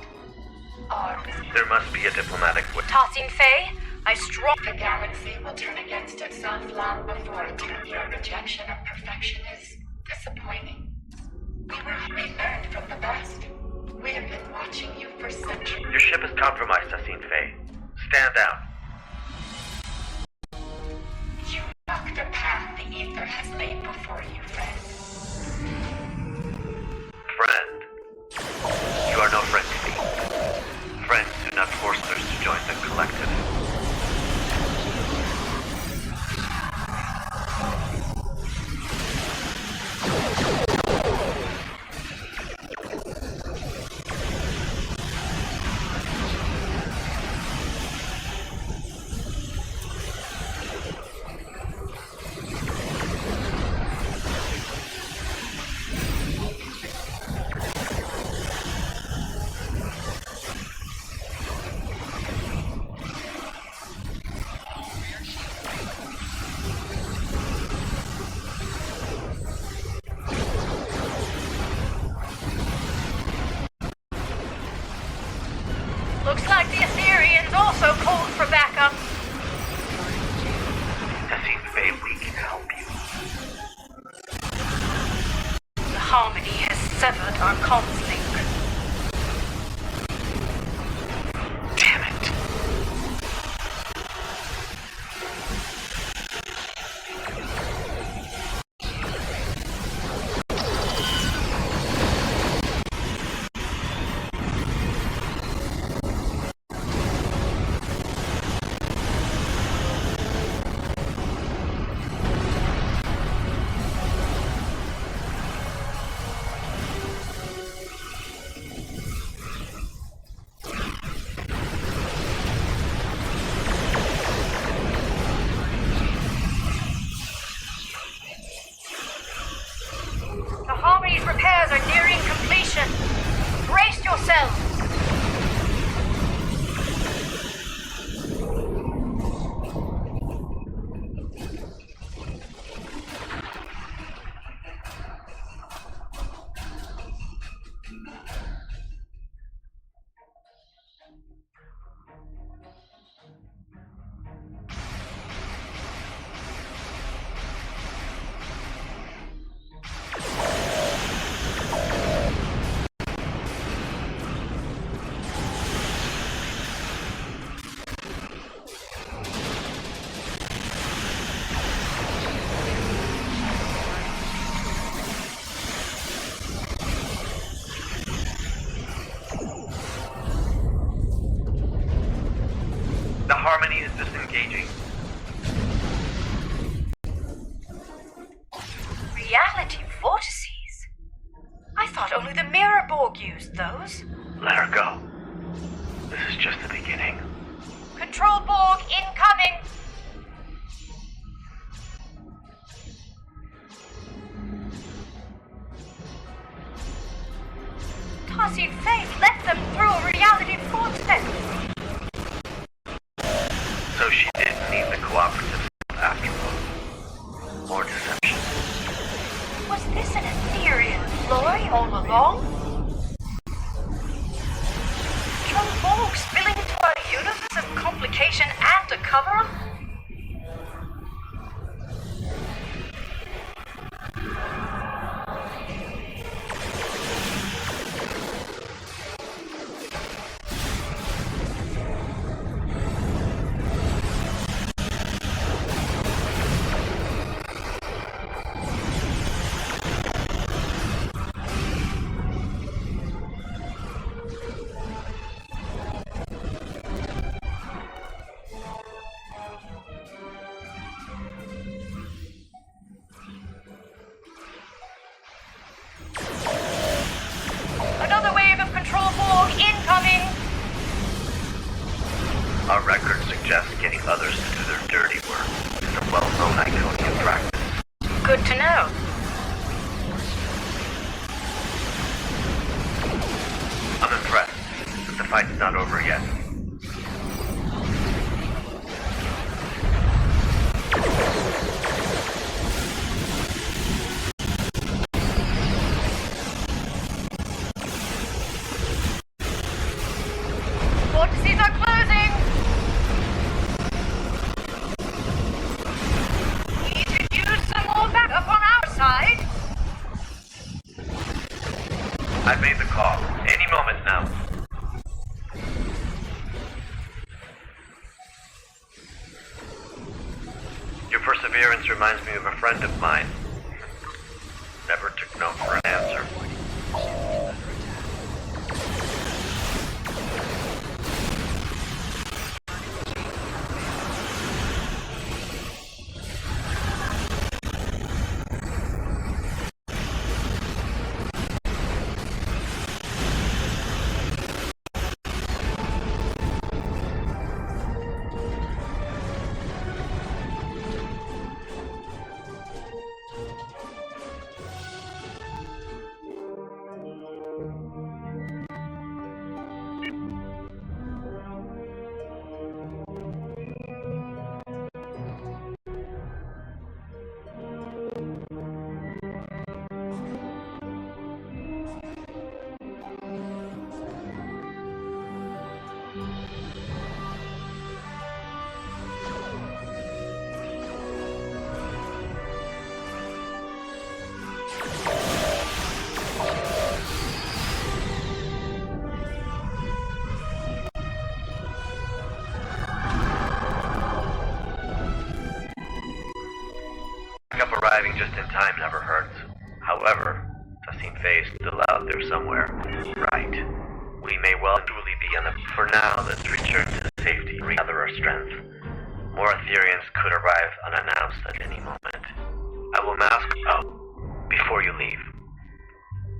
There must be a diplomatic way. Tossing Faye, I strong... The galaxy will turn against itself long before it turns. Your rejection of perfection is disappointing. We learned from the best. We have been watching you for centuries. Your ship is compromised, Tossing Faye. Stand down. You walk the path the ether has laid before you, friend. also called for backup. Tessie Faye, we can help you. The Harmony has severed our comms link. Damn it. The Harmony's repairs are nearing completion. Brace yourselves. The Harmony is disengaging. Reality vortices? I thought only the Mirror Borg used those. Let her go. This is just the beginning. Control Borg incoming! Tassie Faith let them through a reality vortex. So she didn't need the cooperative after all. More deception. Was this an ethereal ploy all along? Control Borg spilling into our universe as complication and a cover-up? Another wave of Control Borg incoming! Our records suggest getting others to do their dirty work is a well-known Iconian practice. Good to know. I'm impressed, but the fight's not over yet. Vortices are closing! We could use some more backup on our side. I've made the call. Any moment now. Your perseverance reminds me of a friend of mine. Never took no for an answer. Backup arriving just in time never hurts. However, Tassim Faye is still out there somewhere. Right. We may well truly be on the... For now, let's return to safety and regather our strength. More Ethereans could arrive unannounced at any moment. I will mask... Oh, before you leave,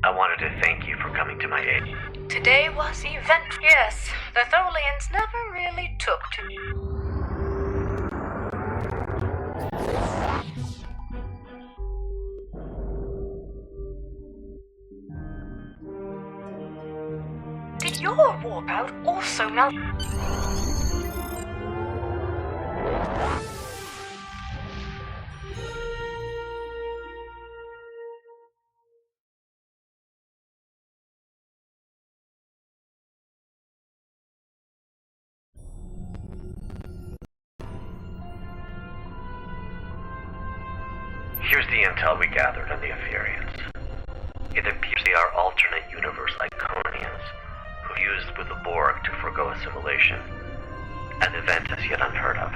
I wanted to thank you for coming to my aid. Today was event. Yes, the Tholians never really took to me. Did your warp out also melt? Here's the intel we gathered on the Ethereans. It appears they are alternate universe Iconians who used with the Borg to forego assimilation, an event as yet unheard of.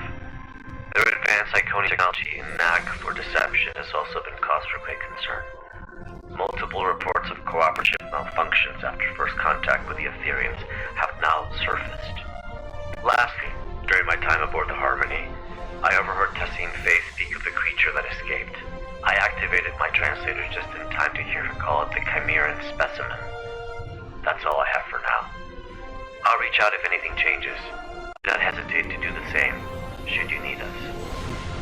Their advanced Iconian technology and knack for deception has also been cause for great concern. Multiple reports of cooperative malfunctions after first contact with the Ethereans have now surfaced. Lastly, during my time aboard the Harmony, I overheard Tassim Faye speak of the creature that escaped. I activated my translator just in time to hear her call it the Chimeran specimen. That's all I have for now. I'll reach out if anything changes. Do not hesitate to do the same, should you need us.